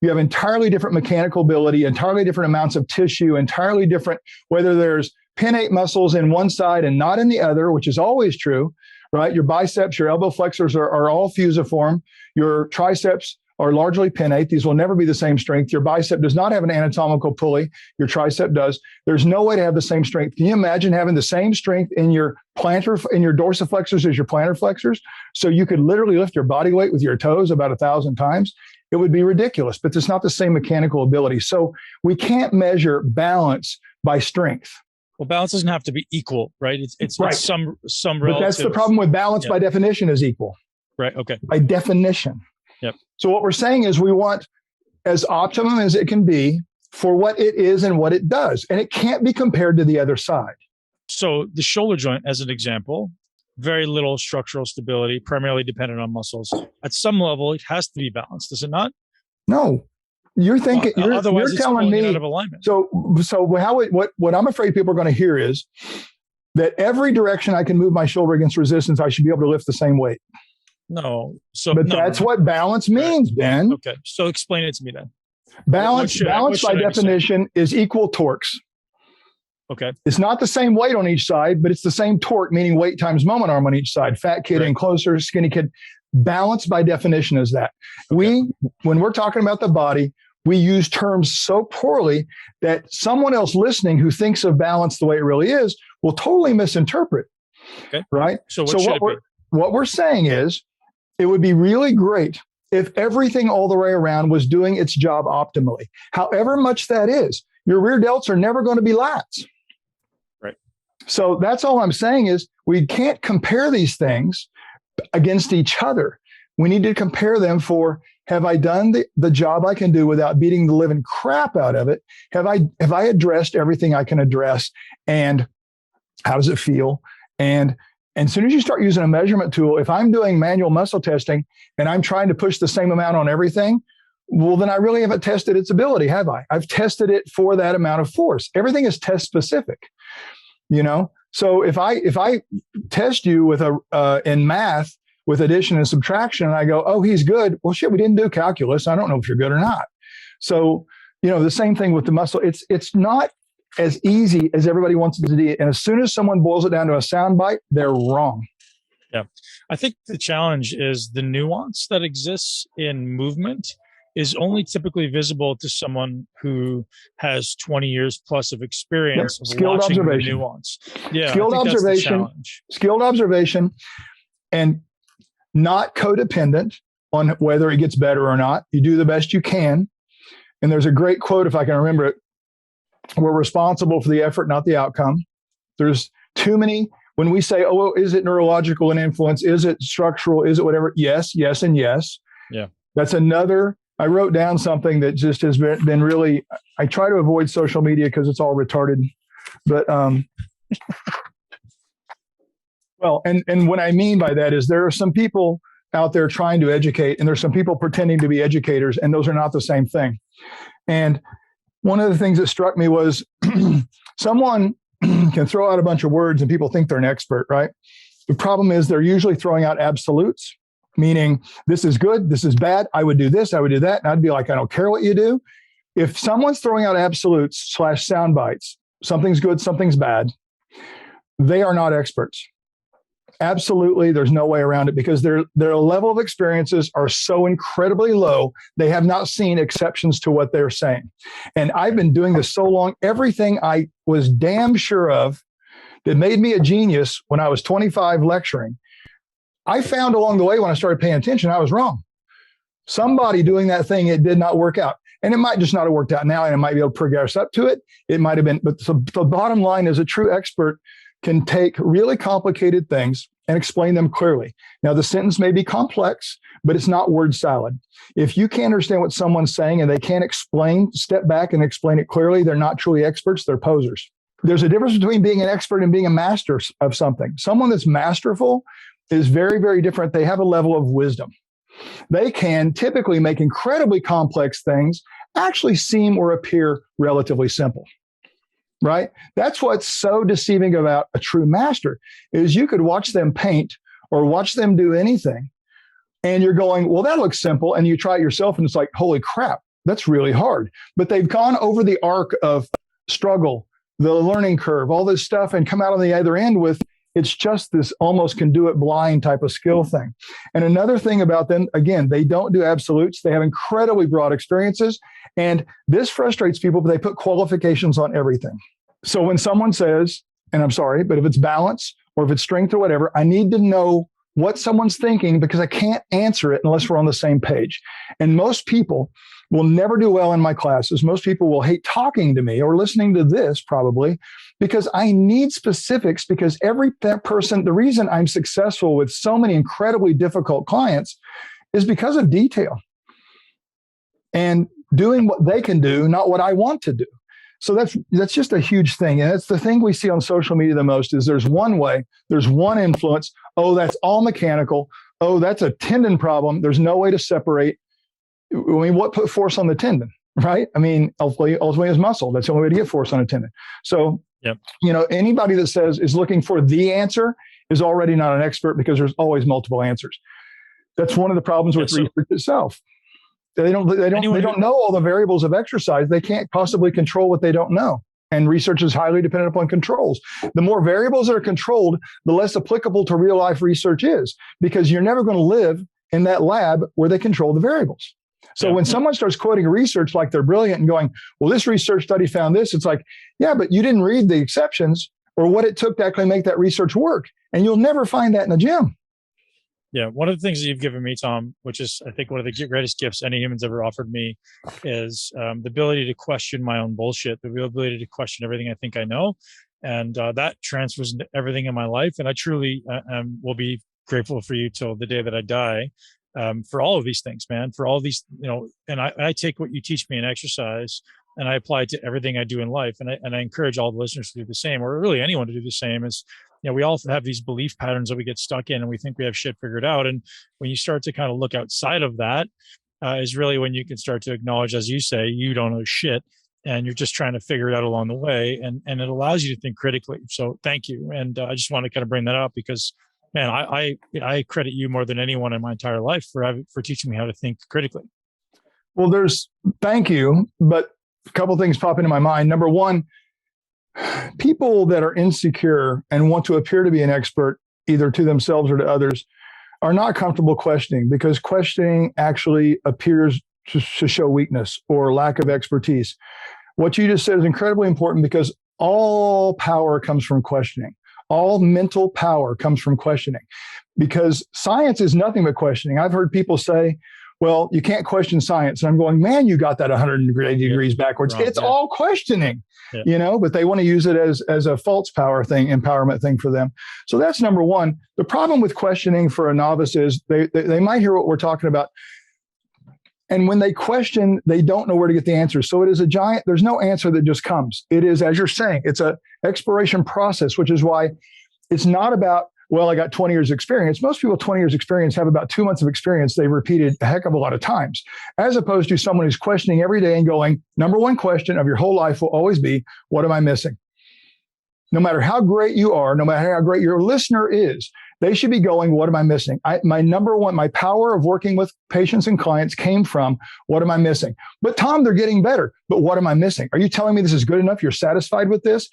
you have entirely different mechanical ability, entirely different amounts of tissue, entirely different, whether there's pinnate muscles in one side and not in the other, which is always true, right? Your biceps, your elbow flexors are all fusiform. Your triceps are largely pinnate. These will never be the same strength. Your bicep does not have an anatomical pulley. Your tricep does. There's no way to have the same strength. Can you imagine having the same strength in your dorsiflexors as your plantar flexors? So you could literally lift your body weight with your toes about 1,000 times. It would be ridiculous, but it's not the same mechanical ability. So we can't measure balance by strength. Well, balance doesn't have to be equal, right? It's right. It's some relative. But that's the problem with balance by definition is equal. Right. Okay. By definition. Yep. So what we're saying is we want as optimum as it can be for what it is and what it does. And it can't be compared to the other side. So the shoulder joint, as an example, very little structural stability, primarily dependent on muscles. At some level, it has to be balanced, does it not? No. You're thinking, otherwise you're telling me out of alignment. So what I'm afraid people are going to hear is, that every direction I can move my shoulder against resistance, I should be able to lift the same weight. No. So, But no, that's no, no. what balance means, Ben. Okay. So explain it to me then. Balance by definition is equal torques. Okay. It's not the same weight on each side, but it's the same torque, meaning weight times moment arm on each side. Fat kid in closer, skinny kid. Balance by definition is that. Okay. When we're talking about the body, we use terms so poorly that someone else listening who thinks of balance the way it really is will totally misinterpret. Okay. Right? So what we're saying is it would be really great if everything all the way around was doing its job optimally. However much that is, your rear delts are never going to be lats. Right. So that's all I'm saying is we can't compare these things against each other. We need to compare them for, have I done the job I can do without beating the living crap out of it? Have I addressed everything I can address? And how does it feel? And as soon as you start using a measurement tool, if I'm doing manual muscle testing and I'm trying to push the same amount on everything, well, then I really haven't tested its ability, have I? I've tested it for that amount of force. Everything is test specific, So if I test you with in math with addition and subtraction, and I go, oh, he's good. Well, shit, we didn't do calculus. I don't know if you're good or not. So, the same thing with the muscle. It's not as easy as everybody wants it to be. And as soon as someone boils it down to a soundbite, they're wrong. Yeah. I think the challenge is the nuance that exists in movement is only typically visible to someone who has 20 years plus of experience of skilled watching observation. the nuance. Yeah. Skilled observation and not codependent on whether it gets better or not. You do the best you can. And there's a great quote, if I can remember it: we're responsible for the effort, not the outcome. There's too many, when we say, oh, well, is it neurological in influence? Is it structural? Is it whatever? Yes, yes, and yes. Yeah. That's another, I wrote down something that just has been really, I try to avoid social media because it's all retarded. But, well, and what I mean by that is there are some people out there trying to educate, and there's some people pretending to be educators, and those are not the same thing. And one of the things that struck me was someone can throw out a bunch of words and people think they're an expert, right? The problem is they're usually throwing out absolutes, meaning this is good, this is bad, I would do this, I would do that. And I'd be like, I don't care what you do. If someone's throwing out absolutes / sound bites, something's good, something's bad, they are not experts. Absolutely, there's no way around it because their level of experiences are so incredibly low, they have not seen exceptions to what they're saying. And I've been doing this so long, everything I was damn sure of that made me a genius when I was 25 lecturing, I found along the way when I started paying attention, I was wrong. Somebody doing that thing, it did not work out. And it might just not have worked out now, and it might be able to progress up to it. It might have been, but the bottom line is a true expert can take really complicated things and explain them clearly. Now, the sentence may be complex, but it's not word salad. If you can't understand what someone's saying and they can't step back and explain it clearly, they're not truly experts, they're posers. There's a difference between being an expert and being a master of something. Someone that's masterful is very, very different. They have a level of wisdom. They can typically make incredibly complex things actually seem or appear relatively simple. Right? That's what's so deceiving about a true master is you could watch them paint or watch them do anything and you're going, well, that looks simple. And you try it yourself and it's like, holy crap, that's really hard. But they've gone over the arc of struggle, the learning curve, all this stuff and come out on the other end with, it's just this almost can do it blind type of skill thing. And another thing about them, again, they don't do absolutes. They have incredibly broad experiences. And this frustrates people, but they put qualifications on everything. So when someone says, and I'm sorry, but if it's balance or if it's strength or whatever, I need to know what someone's thinking because I can't answer it unless we're on the same page. And most people will never do well in my classes. Most people will hate talking to me or listening to this probably because I need specifics because that person, the reason I'm successful with so many incredibly difficult clients is because of detail and doing what they can do, not what I want to do. So that's just a huge thing. And that's the thing we see on social media the most is there's one way, there's one influence. Oh, that's all mechanical. Oh, that's a tendon problem. There's no way to separate. I mean, what put force on the tendon, right? I mean, ultimately is muscle. That's the only way to get force on a tendon. So, yep. Anybody that is looking for the answer is already not an expert because there's always multiple answers. That's one of the problems with research itself. They don't know all the variables of exercise. They can't possibly control what they don't know. And research is highly dependent upon controls. The more variables that are controlled, the less applicable to real life research is, because you're never going to live in that lab where they control the variables. So when someone starts quoting research like they're brilliant and going, well, this research study found this, it's like, yeah, but you didn't read the exceptions or what it took to actually make that research work. And you'll never find that in a gym. Yeah, one of the things that you've given me, Tom, which is, I think, one of the greatest gifts any human's ever offered me, is the ability to question my own bullshit, the ability to question everything I think I know. And that transfers into everything in my life. And I truly will be grateful for you till the day that I die, for all of these things, man, for all these, and I take what you teach me in exercise and I apply it to everything I do in life. And I encourage all the listeners to do the same, or really anyone to do the same. Is, we all have these belief patterns that we get stuck in and we think we have shit figured out. And when you start to kind of look outside of that, is really when you can start to acknowledge, as you say, you don't know shit and you're just trying to figure it out along the way. And it allows you to think critically. So thank you. And I just want to kind of bring that up because, man, I credit you more than anyone in my entire life for teaching me how to think critically. Well, thank you. But a couple of things pop into my mind. Number one, people that are insecure and want to appear to be an expert, either to themselves or to others, are not comfortable questioning, because questioning actually appears to show weakness or lack of expertise. What you just said is incredibly important, because all power comes from questioning. All mental power comes from questioning, because science is nothing but questioning. I've heard people say, well, you can't question science. And I'm going, man, you got that 180 degrees backwards. It's all questioning, but they want to use it as a false empowerment thing for them. So that's number one. The problem with questioning for a novice is they might hear what we're talking about. And when they question, they don't know where to get the answers. So it is there's no answer that just comes. It is, as you're saying, it's an exploration process, which is why it's not about, well, I got 20 years experience. Most people with 20 years experience have about 2 months of experience they repeated a heck of a lot of times, as opposed to someone who's questioning every day and going, number one question of your whole life will always be, what am I missing? No matter how great you are, no matter how great your listener is, they should be going, what am I missing? My power of working with patients and clients came from, what am I missing? But Tom, they're getting better. But what am I missing? Are you telling me this is good enough? You're satisfied with this?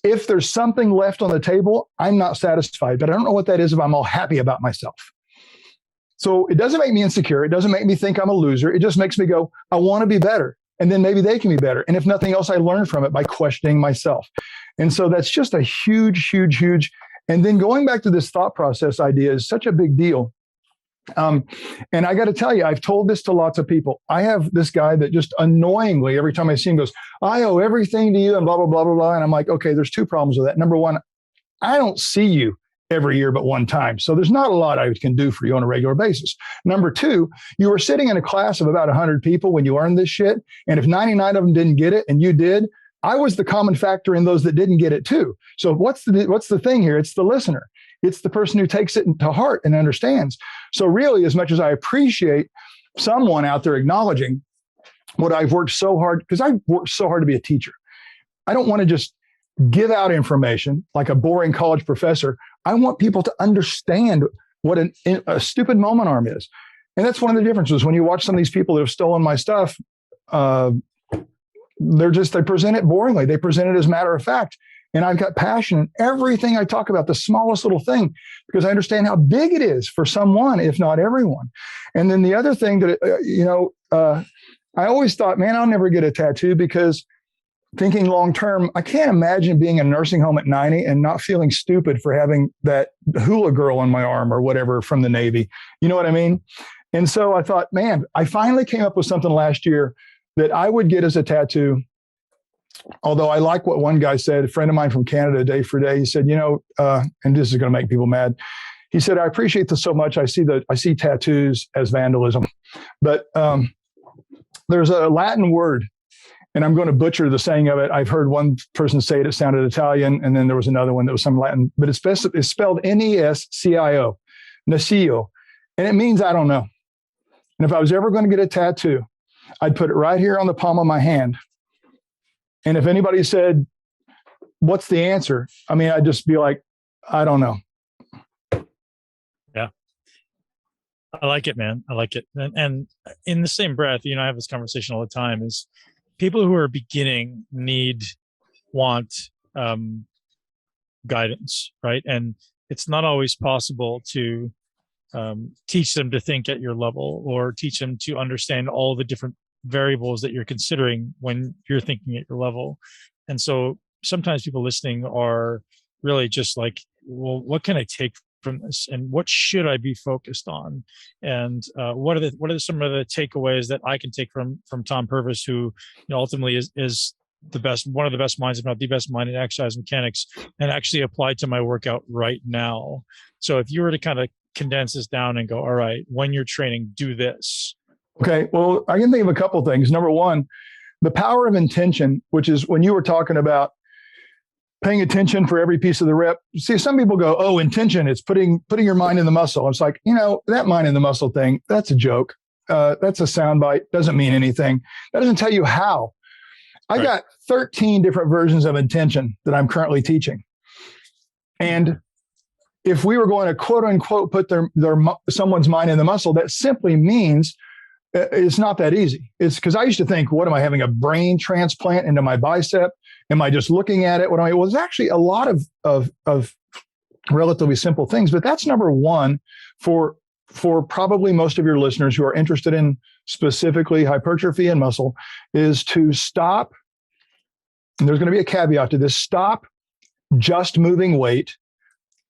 If there's something left on the table, I'm not satisfied, but I don't know what that is if I'm all happy about myself. So it doesn't make me insecure. It doesn't make me think I'm a loser. It just makes me go, I want to be better. And then maybe they can be better. And if nothing else, I learn from it by questioning myself. And so that's just a huge, huge, huge. And then going back to this thought process idea is such a big deal. And I got to tell you, I've told this to lots of people. I have this guy that just annoyingly, every time I see him, goes, I owe everything to you and blah, blah, blah, blah, blah. And I'm like, okay, there's two problems with that. Number one, I don't see you every year but one time. So there's not a lot I can do for you on a regular basis. Number two, you were sitting in a class of about 100 people when you earned this shit. And if 99 of them didn't get it and you did, I was the common factor in those that didn't get it too. So what's the thing here? It's the listener. It's the person who takes it to heart and understands. So really, as much as I appreciate someone out there acknowledging what I've worked so hard, because I've worked so hard to be a teacher. I don't want to just give out information like a boring college professor. I want people to understand what a stupid moment arm is. And that's one of the differences. When you watch some of these people that have stolen my stuff, they present it boringly. They present it as matter of fact. And I've got passion in everything I talk about, the smallest little thing, because I understand how big it is for someone, if not everyone. And then the other thing that, I always thought, man, I'll never get a tattoo, because thinking long term, I can't imagine being in a nursing home at 90 and not feeling stupid for having that hula girl on my arm or whatever from the Navy. You know what I mean? And so I thought, man, I finally came up with something last year that I would get as a tattoo. Although I like what one guy said, a friend of mine from Canada, Day for Day, he said, and this is going to make people mad. He said, I appreciate this so much. I see tattoos as vandalism, but there's a Latin word, and I'm going to butcher the saying of it. I've heard one person say it. It sounded Italian. And then there was another one that was some Latin, but it's spelled Nescio, Nescio. And it means, I don't know. And if I was ever going to get a tattoo, I'd put it right here on the palm of my hand. And if anybody said, what's the answer? I mean, I'd just be like, I don't know. Yeah. I like it, man. I like it. And in the same breath, I have this conversation all the time, is people who are beginning want guidance, right? And it's not always possible to teach them to think at your level, or teach them to understand all the different variables that you're considering when you're thinking at your level. And so sometimes people listening are really just like, well, what can I take from this, and what should I be focused on, and what are some of the takeaways that I can take from Tom Purvis, who ultimately is one of the best minds, if not the best mind in exercise mechanics, and actually applied to my workout right now. So if you were to kind of condense this down and go, all right, when you're training, do this. Okay, well, I can think of a couple of things. Number one, the power of intention, which is when you were talking about paying attention for every piece of the rep. See, some people go, oh, intention, it's putting your mind in the muscle. It's like, that mind in the muscle thing, that's a joke. That's a soundbite, doesn't mean anything. That doesn't tell you how. I got 13 different versions of intention that I'm currently teaching. And if we were going to quote unquote put someone's mind in the muscle, that simply means it's not that easy. It's because I used to think, what am I, having a brain transplant into my bicep? Am I just looking at it? Well, it's actually a lot of relatively simple things, but that's number one for probably most of your listeners who are interested in specifically hypertrophy and muscle, is to stop. And there's going to be a caveat to this. Stop just moving weight.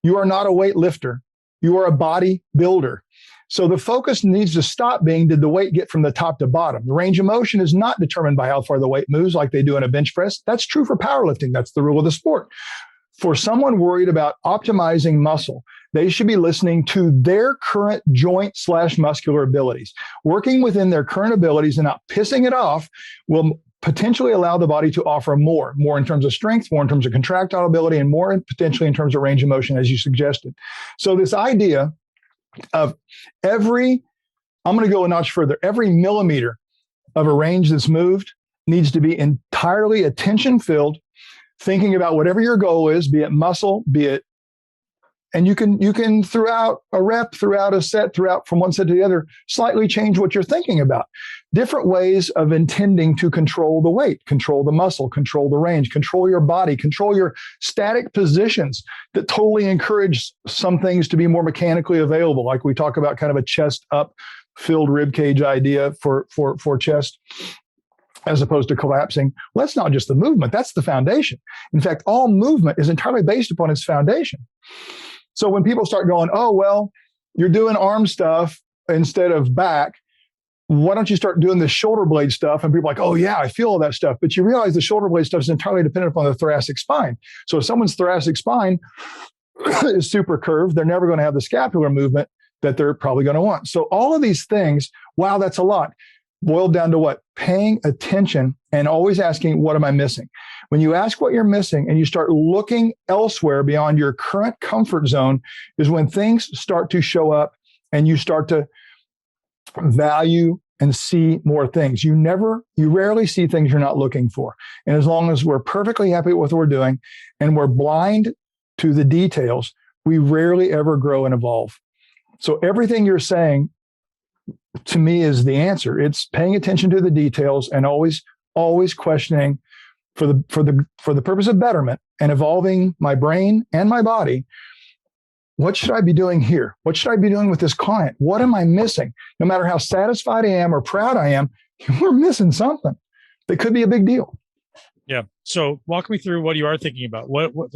You are not a weight lifter. You are a body builder. So the focus needs to stop being, did the weight get from the top to bottom? The range of motion is not determined by how far the weight moves like they do in a bench press. That's true for powerlifting. That's the rule of the sport. For someone worried about optimizing muscle, they should be listening to their current joint/muscular abilities. Working within their current abilities and not pissing it off will potentially allow the body to offer more in terms of strength, more in terms of contractile ability, and more potentially in terms of range of motion, as you suggested. So this idea of I'm going to go a notch further, every millimeter of a range that's moved needs to be entirely attention-filled, thinking about whatever your goal is, be it muscle, be it, and you can throughout a rep, throughout a set, throughout from one set to the other, slightly change what you're thinking about. Different ways of intending to control the weight, control the muscle, control the range, control your body, control your static positions that totally encourage some things to be more mechanically available. Like we talk about kind of a chest up filled rib cage idea for chest, as opposed to collapsing. Well, that's not just the movement, that's the foundation. In fact, all movement is entirely based upon its foundation. So when people start going, oh, well, you're doing arm stuff instead of back, why don't you start doing the shoulder blade stuff? And people are like, oh, yeah, I feel all that stuff. But you realize the shoulder blade stuff is entirely dependent upon the thoracic spine. So if someone's thoracic spine is super curved, they're never going to have the scapular movement that they're probably going to want. So all of these things, wow, that's a lot. Boiled down to what? Paying attention and always asking, what am I missing? When you ask what you're missing and you start looking elsewhere beyond your current comfort zone is when things start to show up and you start to value and see more things. You rarely see things you're not looking for. And as long as we're perfectly happy with what we're doing and we're blind to the details, we rarely ever grow and evolve. So everything you're saying to me is the answer. It's paying attention to the details and always questioning for the purpose of betterment and evolving my brain and my body. What should I be doing here? What should I be doing with this client? What am I missing? No matter how satisfied I am or proud I am, we're missing something that could be a big deal. Yeah. So walk me through what you are thinking about.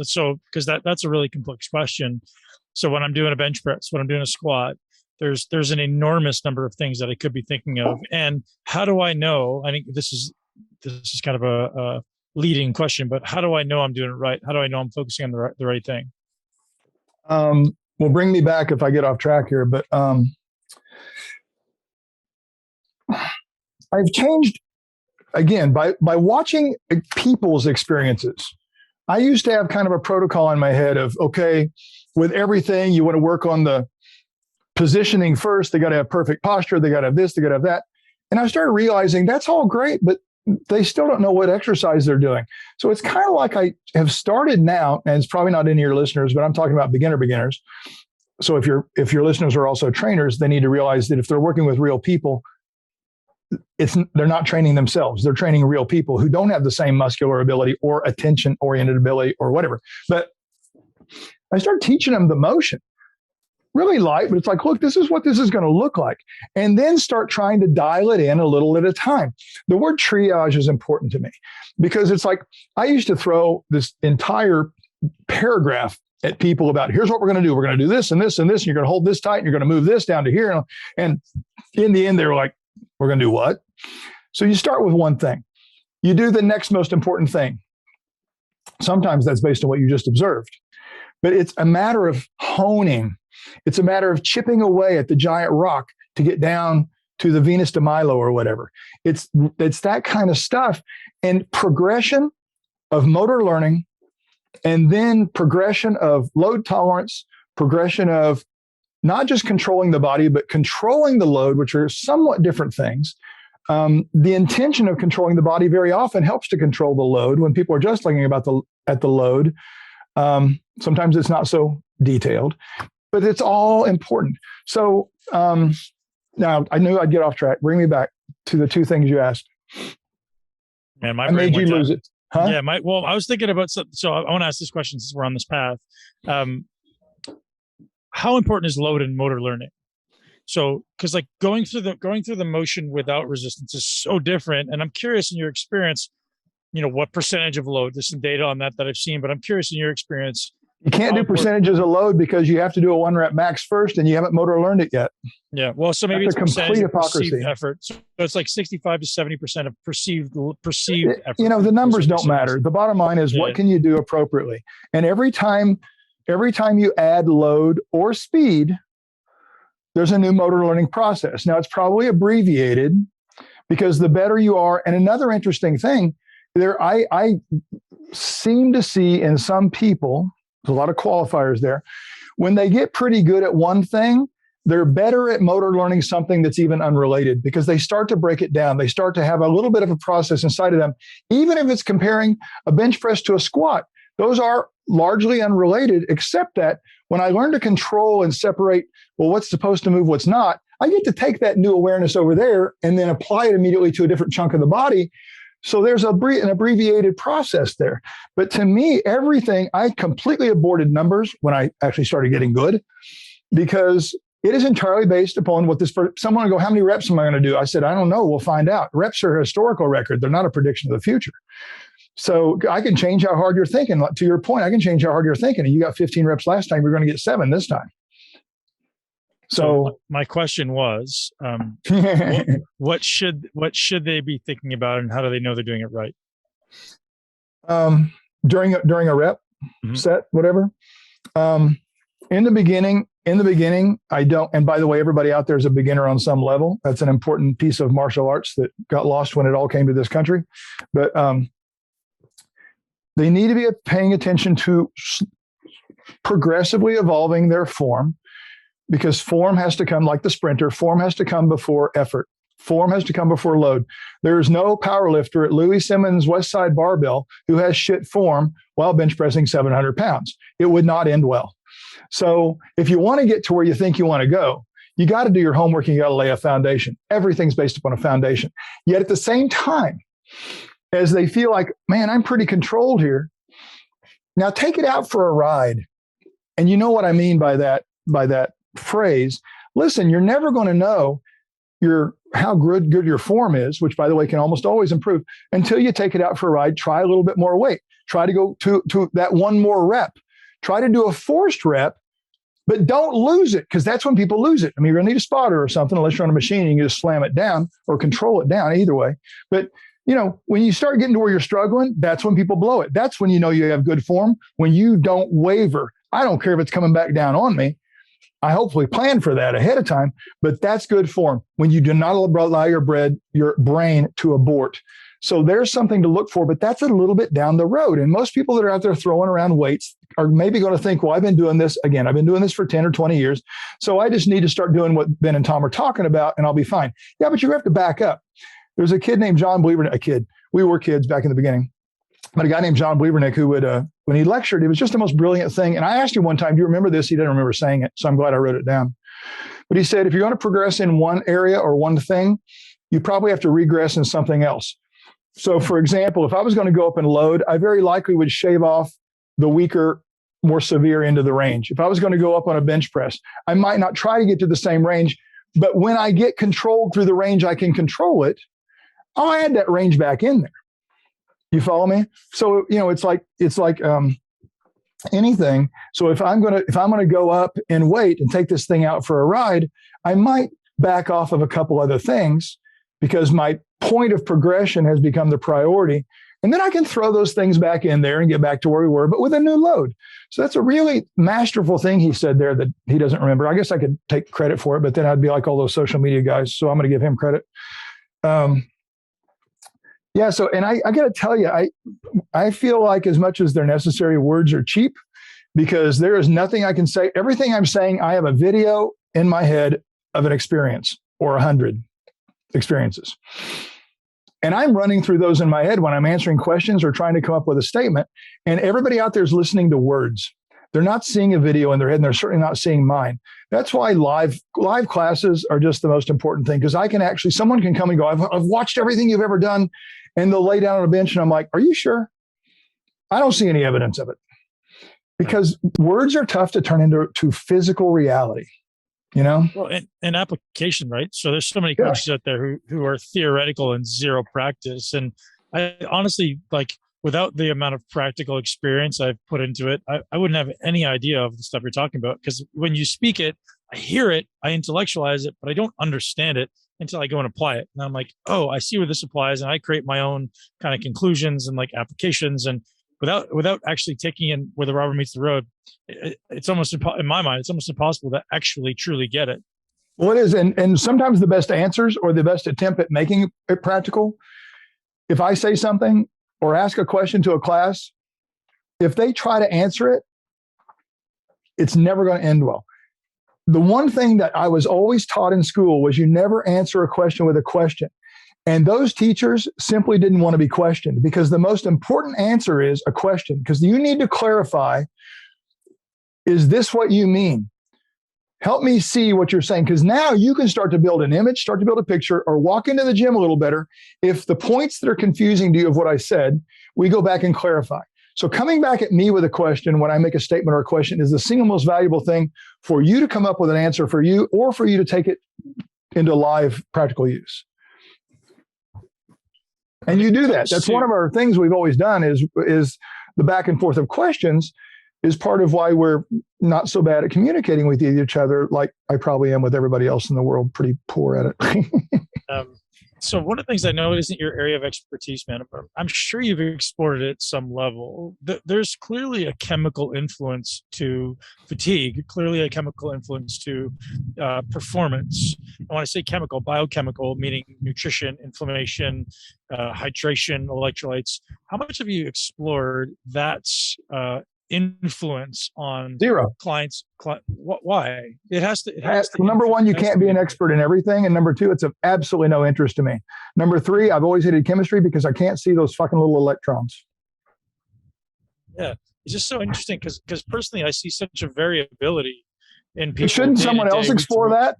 So because that's a really complex question. So when I'm doing a bench press, when I'm doing a squat, there's an enormous number of things that I could be thinking of. And how do I know? I think this is kind of a leading question, but how do I know I'm doing it right? How do I know I'm focusing on the right thing? Well, bring me back if I get off track here, but I've changed again by watching people's experiences. I used to have kind of a protocol in my head of, okay, with everything, you want to work on the positioning first. They got to have perfect posture. They got to have this, they got to have that. And I started realizing that's all great, but they still don't know what exercise they're doing. So it's kind of like I have started now, and it's probably not any of your listeners, but I'm talking about beginners, so if your listeners are also trainers, they need to realize that if they're working with real people, they're not training themselves. They're training real people who don't have the same muscular ability or attention oriented ability or whatever. But I start teaching them the motion. Really light, but it's like, look, this is what this is going to look like. And then start trying to dial it in a little at a time. The word triage is important to me because it's like, I used to throw this entire paragraph at people about, here's what we're going to do. We're going to do this and this and this. And you're going to hold this tight and you're going to move this down to here. And in the end, they were like, we're going to do what? So you start with one thing. You do the next most important thing. Sometimes that's based on what you just observed, but it's a matter of honing. It's a matter of chipping away at the giant rock to get down to the Venus de Milo or whatever. It's that kind of stuff. And progression of motor learning, and then progression of load tolerance, progression of not just controlling the body, but controlling the load, which are somewhat different things. The intention of controlling the body very often helps to control the load when people are just looking at the load. Sometimes it's not so detailed, but it's all important. So now I knew I'd get off track. Bring me back to the two things you asked. Man, my I made you lose it. Huh? Yeah, well, I was thinking about, so I want to ask this question since we're on this path. How important is load and motor learning? So, because like going through the motion without resistance is so different. And I'm curious in your experience, what percentage of load, there's some data on that I've seen, but I'm curious in your experience. You can't do percentages of load because you have to do a 1 rep max first and you haven't motor learned it yet. Yeah. Well, so maybe That's it's a complete hypocrisy. Effort. So it's like 65 to 70% of perceived effort. The numbers don't matter. The bottom line is what can you do appropriately? And every time you add load or speed, there's a new motor learning process. Now it's probably abbreviated because the better you are. And another interesting thing I seem to see in some people, there's a lot of qualifiers there. When they get pretty good at one thing, they're better at motor learning something that's even unrelated because they start to break it down. They start to have a little bit of a process inside of them, even if it's comparing a bench press to a squat. Those are largely unrelated, except that when I learn to control and separate, well, what's supposed to move, what's not, I get to take that new awareness over there and then apply it immediately to a different chunk of the body. So there's an abbreviated process there. But to me, everything, I completely aborted numbers when I actually started getting good because it is entirely based upon what someone will go, how many reps am I going to do? I said, I don't know. We'll find out. Reps are a historical record. They're not a prediction of the future. So I can change how hard you're thinking. To your point, I can change how hard you're thinking. And you got 15 reps last time. You're going to get 7 this time. So my question was, what should they be thinking about, and how do they know they're doing it right? During a rep set, whatever. In the beginning, I don't. And by the way, everybody out there is a beginner on some level. That's an important piece of martial arts that got lost when it all came to this country. But they need to be paying attention to progressively evolving their form. Because form has to come like the sprinter. Form has to come before effort. Form has to come before load. There is no power lifter at Louis Simmons West Side Barbell who has shit form while bench pressing 700 pounds. It would not end well. So if you want to get to where you think you want to go, you got to do your homework and you got to lay a foundation. Everything's based upon a foundation. Yet at the same time, as they feel like, man, I'm pretty controlled here. Now take it out for a ride. And you know what I mean by that phrase. Listen, you're never going to know how good your form is, which by the way can almost always improve, until you take it out for a ride. Try a little bit more weight. Try to go to that one more rep. Try to do a forced rep, but don't lose it, because that's when people lose it. I mean, you're going to need a spotter or something, unless you're on a machine, you can just slam it down or control it down, either way. But when you start getting to where you're struggling, that's when people blow it. That's when you know you have good form, when you don't waver. I don't care if it's coming back down on me. I hopefully plan for that ahead of time, but that's good form when you do not allow your brain to abort. So there's something to look for, but that's a little bit down the road. And most people that are out there throwing around weights are maybe going to think, well, I've been doing this for 10 or 20 years. So I just need to start doing what Ben and Tom are talking about and I'll be fine. Yeah, but you have to back up. There's a kid named John, we were kids back in the beginning. But a guy named John Bleebernick who would, when he lectured, it was just the most brilliant thing. And I asked him one time, do you remember this? He didn't remember saying it. So I'm glad I wrote it down. But he said, if you're going to progress in one area or one thing, you probably have to regress in something else. So for example, if I was going to go up and load, I very likely would shave off the weaker, more severe end of the range. If I was going to go up on a bench press, I might not try to get to the same range, but when I get controlled through the range, I can control it. I'll add that range back in there. You follow me? So, it's like anything. So if I'm going to go up in weight and take this thing out for a ride, I might back off of a couple other things because my point of progression has become the priority. And then I can throw those things back in there and get back to where we were, but with a new load. So that's a really masterful thing he said there that he doesn't remember. I guess I could take credit for it, but then I'd be like all those social media guys. So I'm going to give him credit. Yeah. So, and I got to tell you, I feel like as much as they're necessary, words are cheap because there is nothing I can say. Everything I'm saying, I have a video in my head of an experience or 100 experiences. And I'm running through those in my head when I'm answering questions or trying to come up with a statement. And everybody out there is listening to words. They're not seeing a video in their head, and they're certainly not seeing mine. That's why live classes are just the most important thing, because I can actually, someone can come and go, I've watched everything you've ever done, and they'll lay down on a bench, and I'm like, are you sure? I don't see any evidence of it. Because words are tough to turn into physical reality. Well, and application, right? So there's so many coaches out there who are theoretical and zero practice. And I honestly, without the amount of practical experience I've put into it, I wouldn't have any idea of the stuff you're talking about. Because when you speak it, I hear it, I intellectualize it, but I don't understand it until I go and apply it. And I'm like, oh, I see where this applies. And I create my own kind of conclusions and applications. And without actually taking in where the rubber meets the road, it's almost, in my mind, it's almost impossible to actually truly get it. Well, it is. And sometimes the best answers or the best attempt at making it practical, if I say something or ask a question to a class, if they try to answer it, it's never going to end well. The one thing that I was always taught in school was you never answer a question with a question. And those teachers simply didn't want to be questioned, because the most important answer is a question, because you need to clarify, is this what you mean? Help me see what you're saying, because now you can start to build an image, start to build a picture, or walk into the gym a little better. If the points that are confusing to you of what I said, we go back and clarify. So coming back at me with a question when I make a statement or a question is the single most valuable thing for you to come up with an answer for you, or for you to take it into live practical use. And you do that. That's one of our things we've always done is the back and forth of questions is part of why we're not so bad at communicating with each other, like I probably am with everybody else in the world, pretty poor at it. So one of the things I know isn't your area of expertise, man, but I'm sure you've explored it at some level. There's clearly a chemical influence to fatigue, clearly a chemical influence to performance. And when I say chemical, biochemical, meaning nutrition, inflammation, hydration, electrolytes. How much have you explored that's influence on clients? Why? It has to. Number one, you can't be an expert in everything. And number two, it's of absolutely no interest to me. Number three, I've always hated chemistry because I can't see those fucking little electrons. Yeah. It's just so interesting because personally, I see such a variability in people. Shouldn't someone else explore that?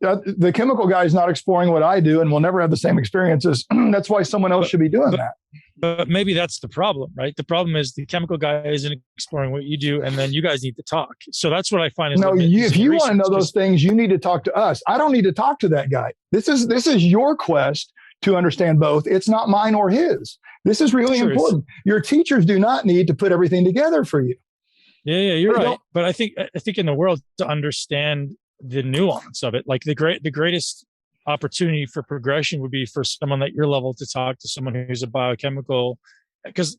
The chemical guy is not exploring what I do and will never have the same experiences. That's why someone else should be doing that. But maybe that's the problem, right? The problem is the chemical guy isn't exploring what you do, and then you guys need to talk. So that's what I find is if you want to know those things, you need to talk to us. I don't need to talk to that guy. This is your quest to understand both. It's not mine or his. This is really important. Your teachers do not need to put everything together for you. Yeah, you're right. But I think in the world, to understand the nuance of it, like the greatest opportunity for progression would be for someone at your level to talk to someone who's a biochemical, because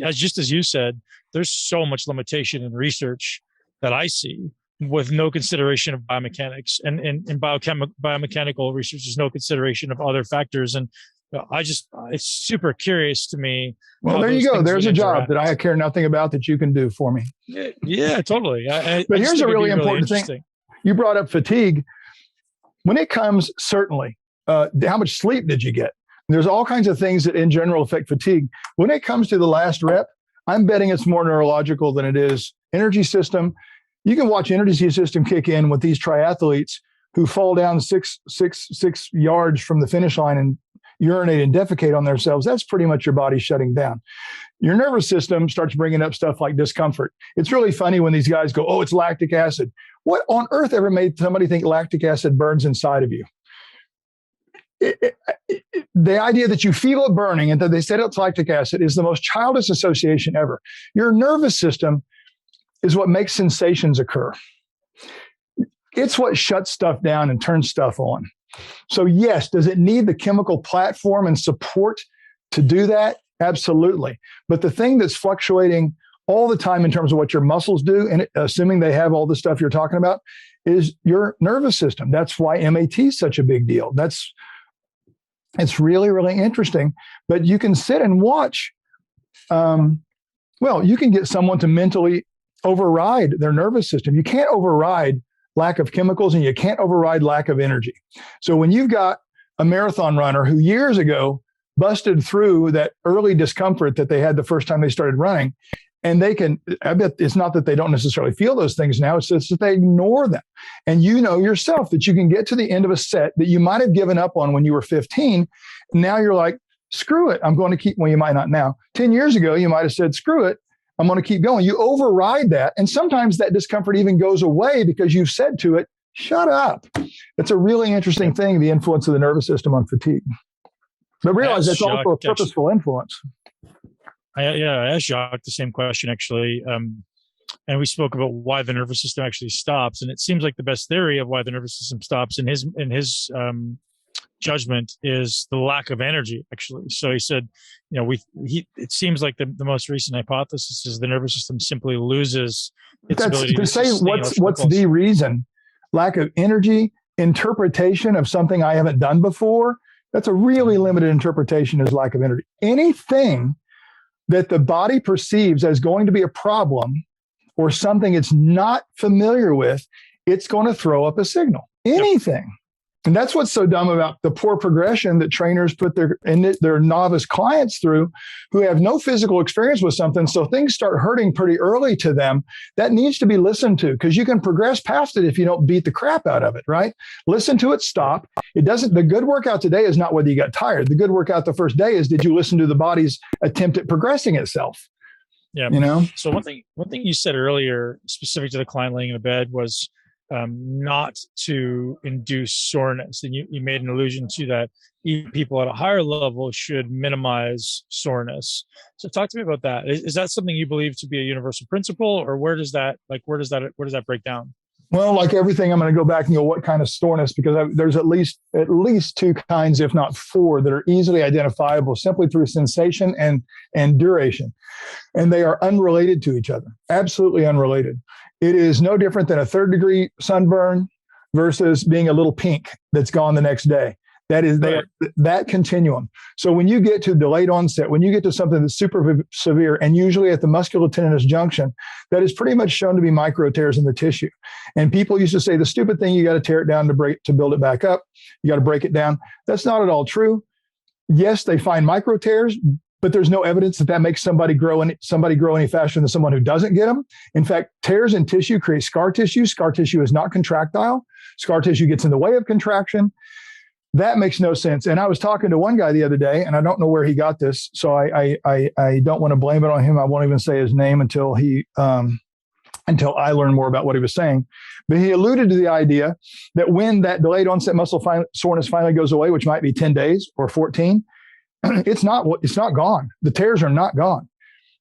as you said, there's so much limitation in research that I see with no consideration of biomechanics, and in biomechanical research, there's no consideration of other factors. And it's super curious to me. Well, there you go. There's a job that I care nothing about that you can do for me. Yeah, totally. But here's a really important thing. You brought up fatigue. When it comes, certainly, how much sleep did you get? There's all kinds of things that in general affect fatigue. When it comes to the last rep, I'm betting it's more neurological than it is energy system. You can watch energy system kick in with these triathletes who fall down six yards from the finish line and urinate and defecate on themselves. That's pretty much your body shutting down. Your nervous system starts bringing up stuff like discomfort. It's really funny when these guys go, oh, it's lactic acid. What on earth ever made somebody think lactic acid burns inside of you? The idea that you feel it burning and that they said it's lactic acid is the most childish association ever. Your nervous system is what makes sensations occur. It's what shuts stuff down and turns stuff on. So yes, does it need the chemical platform and support to do that? Absolutely. But the thing that's fluctuating all the time in terms of what your muscles do, and assuming they have all the stuff you're talking about, is your nervous system. That's why MAT is such a big deal. It's really, really interesting. But you can sit and watch. You can get someone to mentally override their nervous system. You can't override lack of chemicals, and you can't override lack of energy. So when you've got a marathon runner who years ago busted through that early discomfort that they had the first time they started running, and I bet it's not that they don't necessarily feel those things now, it's just that they ignore them. And you know yourself that you can get to the end of a set that you might have given up on when you were 15. And now you're like, screw it, I'm going to keep, well, you might not now. 10 years ago, you might have said, screw it, I'm going to keep going. You override that. And sometimes that discomfort even goes away because you've said to it, shut up. It's a really interesting thing, the influence of the nervous system on fatigue. But realize it's also a purposeful influence. I asked Jacques the same question, actually. And we spoke about why the nervous system actually stops. And it seems like the best theory of why the nervous system stops in his judgment is the lack of energy, actually. So he said, it seems like the most recent hypothesis is the nervous system simply loses its ability to say what's the reason. Lack of energy, interpretation of something I haven't done before. That's a really limited interpretation as lack of energy. Anything that the body perceives as going to be a problem or something it's not familiar with, it's going to throw up a signal. Anything. Yep. And that's what's so dumb about the poor progression that trainers put their novice clients through who have no physical experience with something. So things start hurting pretty early to them. That needs to be listened to because you can progress past it if you don't beat the crap out of it, right? Listen to it, stop. The good workout today is not whether you got tired. The good workout the first day is, did you listen to the body's attempt at progressing itself? Yeah. So one thing you said earlier, specific to the client laying in a bed, was not to induce soreness. And you made an allusion to that. Even people at a higher level should minimize soreness. So talk to me about that. Is that something you believe to be a universal principle, or where does that break down? Well, like everything, I'm going to go back and go, what kind of soreness? Because there's at least two kinds, if not four, that are easily identifiable simply through sensation and duration. And they are unrelated to each other, absolutely unrelated. It is no different than a 3rd-degree sunburn versus being a little pink that's gone the next day. That is that continuum. So when you get to delayed onset, when you get to something that's super severe, and usually at the musculotendinous junction, that is pretty much shown to be micro tears in the tissue. And people used to say the stupid thing, you got to tear it down to build it back up. You got to break it down. That's not at all true. Yes, they find micro tears, but there's no evidence that makes somebody grow any faster than someone who doesn't get them. In fact, tears in tissue create scar tissue. Scar tissue is not contractile. Scar tissue gets in the way of contraction. That makes no sense. And I was talking to one guy the other day, and I don't know where he got this, so I don't want to blame it on him. I won't even say his name until I learn more about what he was saying. But he alluded to the idea that when that delayed onset muscle soreness finally goes away, which might be 10 days or 14, it's not gone. The tears are not gone.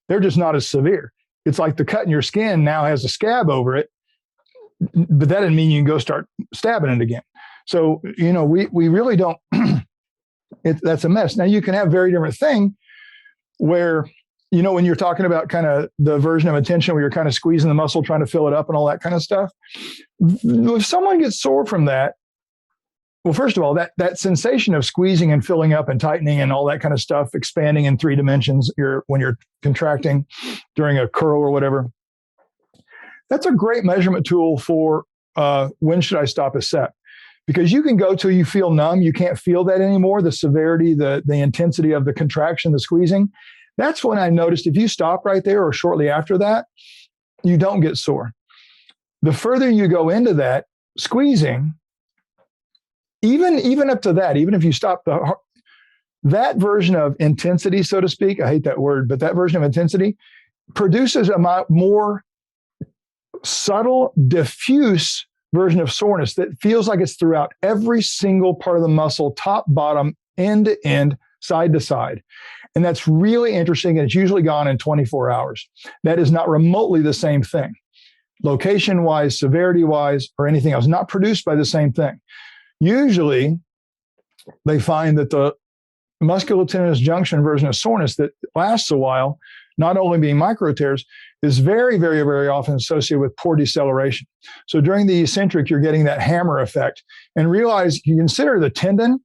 They're just not as severe. It's like the cut in your skin now has a scab over it, but that doesn't mean you can go start stabbing it again. So, we really don't, that's a mess. Now you can have very different thing where, when you're talking about kind of the version of attention where you're kind of squeezing the muscle, trying to fill it up and all that kind of stuff. If someone gets sore from that, well, first of all, that sensation of squeezing and filling up and tightening and all that kind of stuff, expanding in 3 dimensions, when you're contracting during a curl or whatever, that's a great measurement tool for when should I stop a set. because you can go till you feel numb. You can't feel that anymore. The severity, the intensity of the contraction, the squeezing. That's when I noticed if you stop right there or shortly after that, you don't get sore. The further you go into that squeezing, even up to that, even if you stop that version of intensity, so to speak, I hate that word, but that version of intensity produces a more subtle, diffuse version of soreness that feels like it's throughout every single part of the muscle, top, bottom, end to end, side to side. And that's really interesting. And it's usually gone in 24 hours. That is not remotely the same thing, location-wise, severity-wise, or anything else, not produced by the same thing. Usually, they find that the musculotendinous junction version of soreness that lasts a while, not only being micro tears, is very, very, very often associated with poor deceleration. So during the eccentric, you're getting that hammer effect. And realize you consider the tendon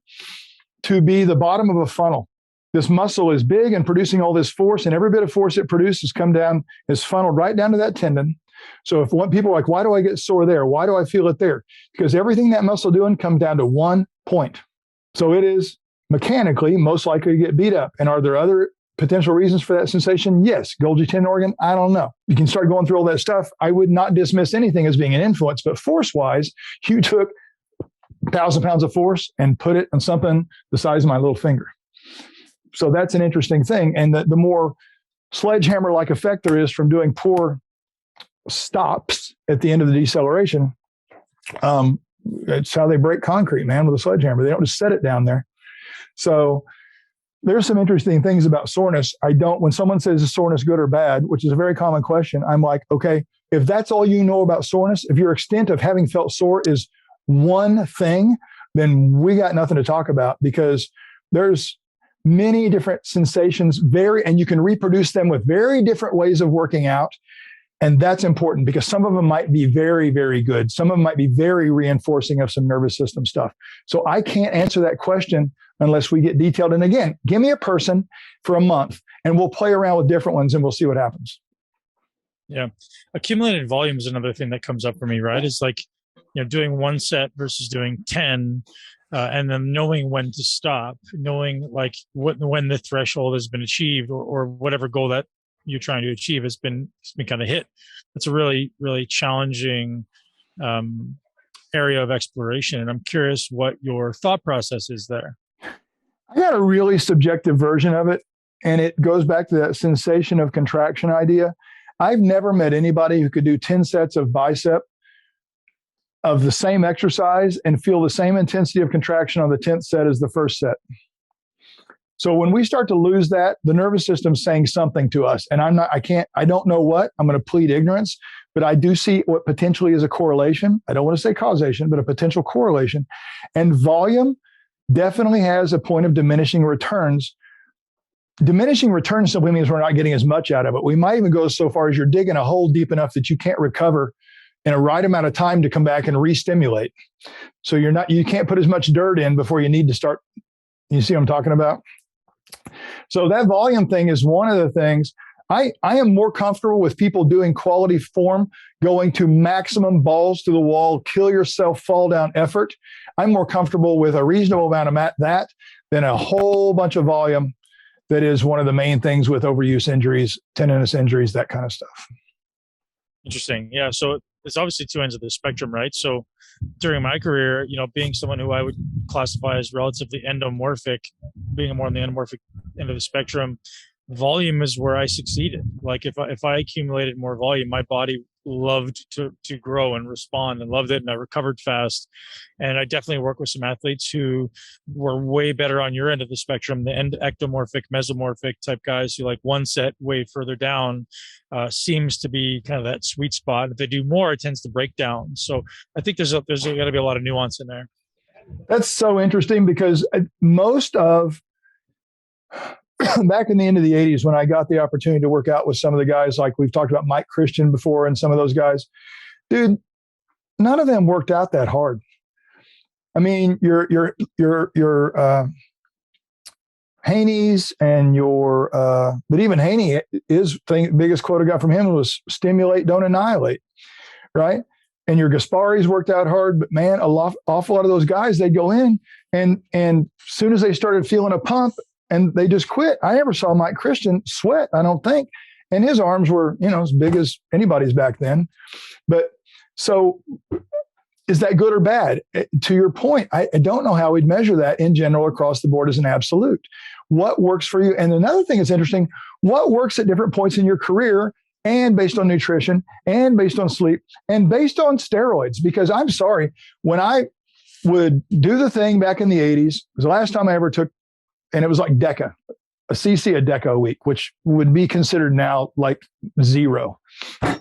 to be the bottom of a funnel. This muscle is big and producing all this force, and every bit of force it produces come down, is funneled right down to that tendon. So if people are like, why do I get sore there? Why do I feel it there? Because everything that muscle doing comes down to one point. So it is mechanically most likely to get beat up. And are there other potential reasons for that sensation? Yes. Golgi tendon organ? I don't know. You can start going through all that stuff. I would not dismiss anything as being an influence, but force-wise, you took 1,000 pounds of force and put it on something the size of my little finger. So that's an interesting thing. And the more sledgehammer-like effect there is from doing poor stops at the end of the deceleration, it's how they break concrete, man, with a sledgehammer. They don't just set it down there. So there's some interesting things about soreness. When someone says, is soreness good or bad, which is a very common question, I'm like, okay, if that's all you know about soreness, if your extent of having felt sore is one thing, then we got nothing to talk about, because there's many different sensations, and you can reproduce them with very different ways of working out. And that's important, because some of them might be very, very good. Some of them might be very reinforcing of some nervous system stuff. So I can't answer that question unless we get detailed. And again, give me a person for a month and we'll play around with different ones and we'll see what happens. Yeah. Accumulated volume is another thing that comes up for me, right? It's like, doing one set versus doing 10, and then knowing when to stop, knowing like when the threshold has been achieved, or whatever goal that you're trying to achieve has been kind of hit. It's a really, really challenging area of exploration. And I'm curious what your thought process is there. I got a really subjective version of it. And it goes back to that sensation of contraction idea. I've never met anybody who could do 10 sets of bicep of the same exercise and feel the same intensity of contraction on the 10th set as the first set. So when we start to lose that, the nervous system's saying something to us. And I don't know what. I'm going to plead ignorance, but I do see what potentially is a correlation. I don't want to say causation, but a potential correlation. And volume definitely has a point of diminishing returns. Diminishing returns simply means we're not getting as much out of it. We might even go so far as you're digging a hole deep enough that you can't recover in a right amount of time to come back and re-stimulate. So you can't put as much dirt in before you need to start. You see what I'm talking about? So that volume thing is one of the things. I am more comfortable with people doing quality form, going to maximum balls to the wall, kill yourself, fall down effort. I'm more comfortable with a reasonable amount of that than a whole bunch of volume. That is one of the main things with overuse injuries, tendinous injuries, that kind of stuff. Interesting. Yeah. So it's obviously two ends of the spectrum, right? So during my career, being someone who I would classify as relatively endomorphic, being more on the endomorphic end of the spectrum, volume is where I succeeded. Like if I accumulated more volume, my body loved to grow and respond and loved it, and I recovered fast. And I definitely work with some athletes who were way better on your end of the spectrum, the ectomorphic, mesomorphic type guys who like one set way further down seems to be kind of that sweet spot. If they do more, it tends to break down. So I think there's got to be a lot of nuance in there. That's so interesting, because most of back in the end of the 80s, when I got the opportunity to work out with some of the guys, like we've talked about Mike Christian before, and some of those guys, dude, none of them worked out that hard. I mean, your Haney's and but even Haney, biggest quote I got from him was stimulate, don't annihilate, right? and your Gaspari's worked out hard, but man, awful lot of those guys, they'd go in and as soon as they started feeling a pump and they just quit. I never saw Mike Christian sweat, I don't think. And his arms were, as big as anybody's back then. But so is that good or bad? To your point, I don't know how we'd measure that in general across the board as an absolute. What works for you? And another thing that's interesting, what works at different points in your career and based on nutrition and based on sleep and based on steroids? Because I'm sorry, when I would do the thing back in the 80s, it was the last time I ever took, and it was like DECA, a cc a DECA a week, which would be considered now like zero. Well,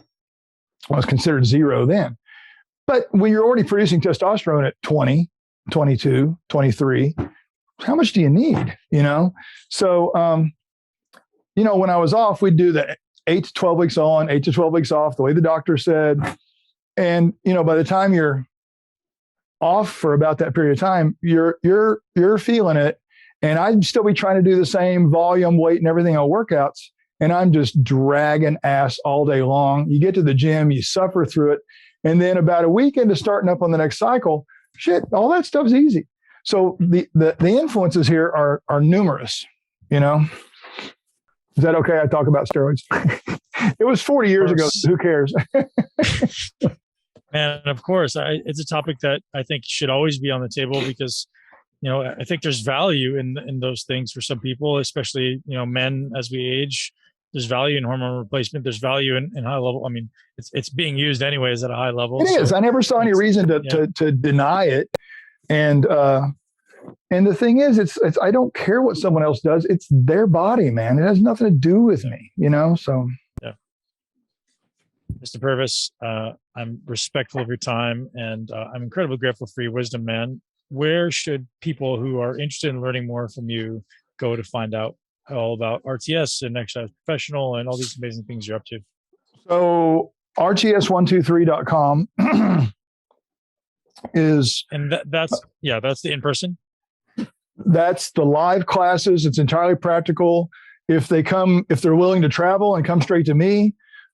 it was considered zero then. But when you're already producing testosterone at 20, 22, 23, how much do you need? So, when I was off, we'd do the 8 to 12 weeks on, 8 to 12 weeks off, the way the doctor said. And, by the time you're off for about that period of time, you're feeling it. And I'd still be trying to do the same volume, weight, and everything on workouts. And I'm just dragging ass all day long. You get to the gym, you suffer through it. And then about a week into starting up on the next cycle, shit, all that stuff's easy. So the influences here are numerous, Is that okay? I talk about steroids. It was 40 years ago. Who cares? And of course, it's a topic that I think should always be on the table because, I think there's value in those things for some people, especially, men as we age. There's value in hormone replacement. There's value in high level. I mean, it's being used anyways at a high level. It is. I never saw any reason to deny it. And the thing is, it's I don't care what someone else does. It's their body, man. It has nothing to do with me, So yeah. Mr. Purvis, I'm respectful of your time, and I'm incredibly grateful for your wisdom, man. Where should people who are interested in learning more from you go to find out all about RTS and Exercise Professional and all these amazing things you're up to? So RTS123.com is... And that's the in-person? That's the live classes. It's entirely practical. If they're willing to travel and come straight to me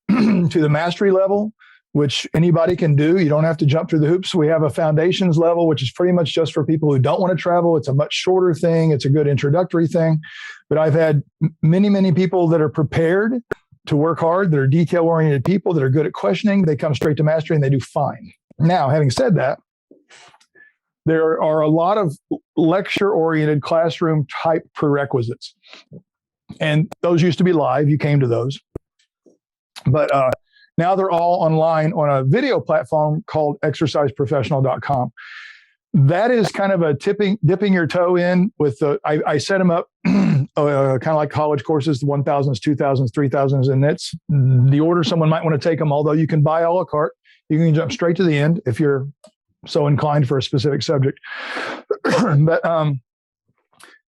to the mastery level, which anybody can do, you don't have to jump through the hoops. We have a foundations level, which is pretty much just for people who don't want to travel. It's a much shorter thing. It's a good introductory thing. But I've had many, many people that are prepared to work hard, that are detail-oriented people, that are good at questioning. They come straight to mastery and they do fine. Now, having said that, there are a lot of lecture-oriented classroom type prerequisites. And those used to be live. You came to those. But now they're all online on a video platform called exerciseprofessional.com. That is kind of a dipping your toe in with I set them up kind of like college courses, the 1,000s, 2,000s, 3,000s, and that's the order someone might want to take them, although you can buy a la carte. You can jump straight to the end if you're so inclined for a specific subject. But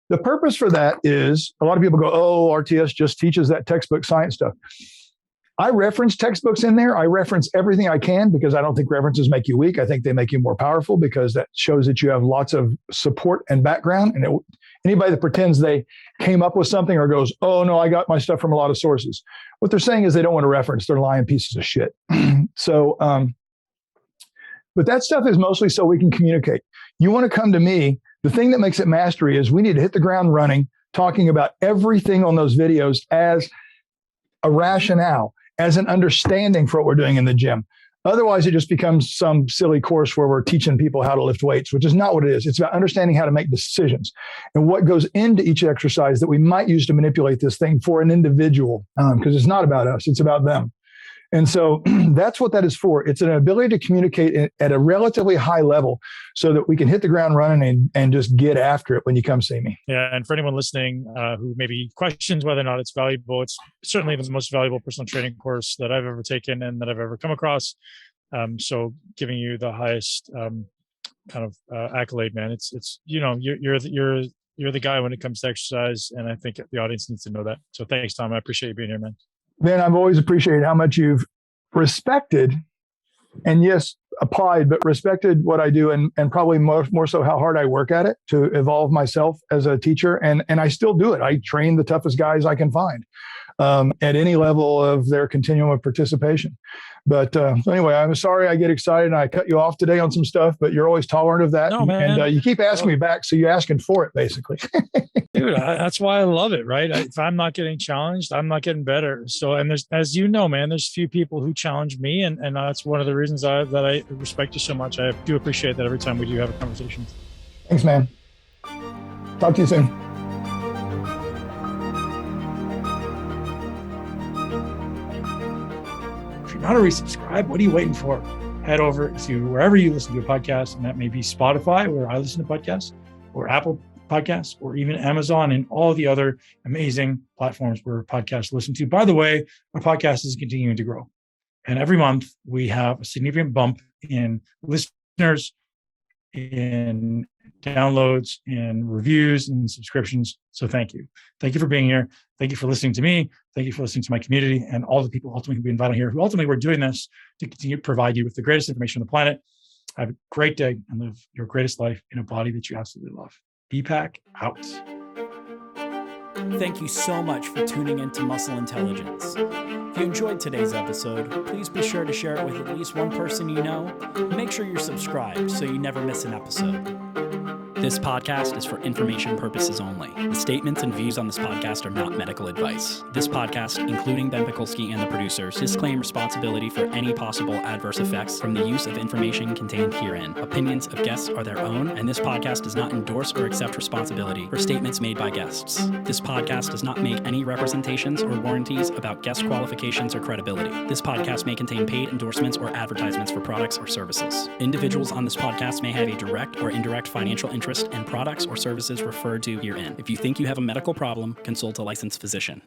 the purpose for that is a lot of people go, oh, RTS just teaches that textbook science stuff. I reference textbooks in there. I reference everything I can because I don't think references make you weak. I think they make you more powerful because that shows that you have lots of support and background. And anybody that pretends they came up with something or goes, oh, no, I got my stuff from a lot of sources. What they're saying is they don't want to reference. They're lying pieces of shit. But that stuff is mostly so we can communicate. You want to come to me. The thing that makes it mastery is we need to hit the ground running, talking about everything on those videos as a rationale, as an understanding for what we're doing in the gym. Otherwise, it just becomes some silly course where we're teaching people how to lift weights, which is not what it is. It's about understanding how to make decisions and what goes into each exercise that we might use to manipulate this thing for an individual, because it's not about us, it's about them. And so that's what that is for. It's an ability to communicate at a relatively high level so that we can hit the ground running and just get after it when you come see me. Yeah. And for anyone listening who maybe questions whether or not it's valuable, it's certainly the most valuable personal training course that I've ever taken and that I've ever come across. So giving you the highest kind of accolade, man. It's you're the guy when it comes to exercise, and I think the audience needs to know that. So thanks, Tom. I appreciate you being here, man. Ben, I've always appreciated how much you've respected and yes, applied, but respected what I do and probably more so how hard I work at it to evolve myself as a teacher. And I still do it. I train the toughest guys I can find. at any level of their continuum of participation. But anyway, I'm sorry I get excited and I cut you off today on some stuff, but you're always tolerant of that. No, man. And you keep asking me back, so you're asking for it, basically. Dude, that's why I love it, right? If I'm not getting challenged, I'm not getting better. So, and there's, as you know, man, there's few people who challenge me, and that's one of the reasons that I respect you so much. I do appreciate that every time we do have a conversation. Thanks, man. Talk to you soon. If you're not already subscribed, what are you waiting for? Head over to wherever you listen to a podcast, and that may be Spotify, where I listen to podcasts, or Apple Podcasts, or even Amazon and all the other amazing platforms where podcasts listen to. By the way, our podcast is continuing to grow. And every month we have a significant bump in listeners, in downloads, in reviews, and subscriptions. So thank you. Thank you for being here. Thank you for listening to me. Thank you for listening to my community and all the people ultimately who we invite on here, who ultimately we're doing this to continue to provide you with the greatest information on the planet. Have a great day and live your greatest life in a body that you absolutely love. BPAC out. Thank you so much for tuning into Muscle Intelligence. If you enjoyed today's episode, please be sure to share it with at least one person you know. Make sure you're subscribed so you never miss an episode. This podcast is for information purposes only. The statements and views on this podcast are not medical advice. This podcast, including Ben Pakulski and the producers, disclaim responsibility for any possible adverse effects from the use of information contained herein. Opinions of guests are their own, and this podcast does not endorse or accept responsibility for statements made by guests. This podcast does not make any representations or warranties about guest qualifications or credibility. This podcast may contain paid endorsements or advertisements for products or services. Individuals on this podcast may have a direct or indirect financial interest in products or services referred to herein. If you think you have a medical problem, consult a licensed physician.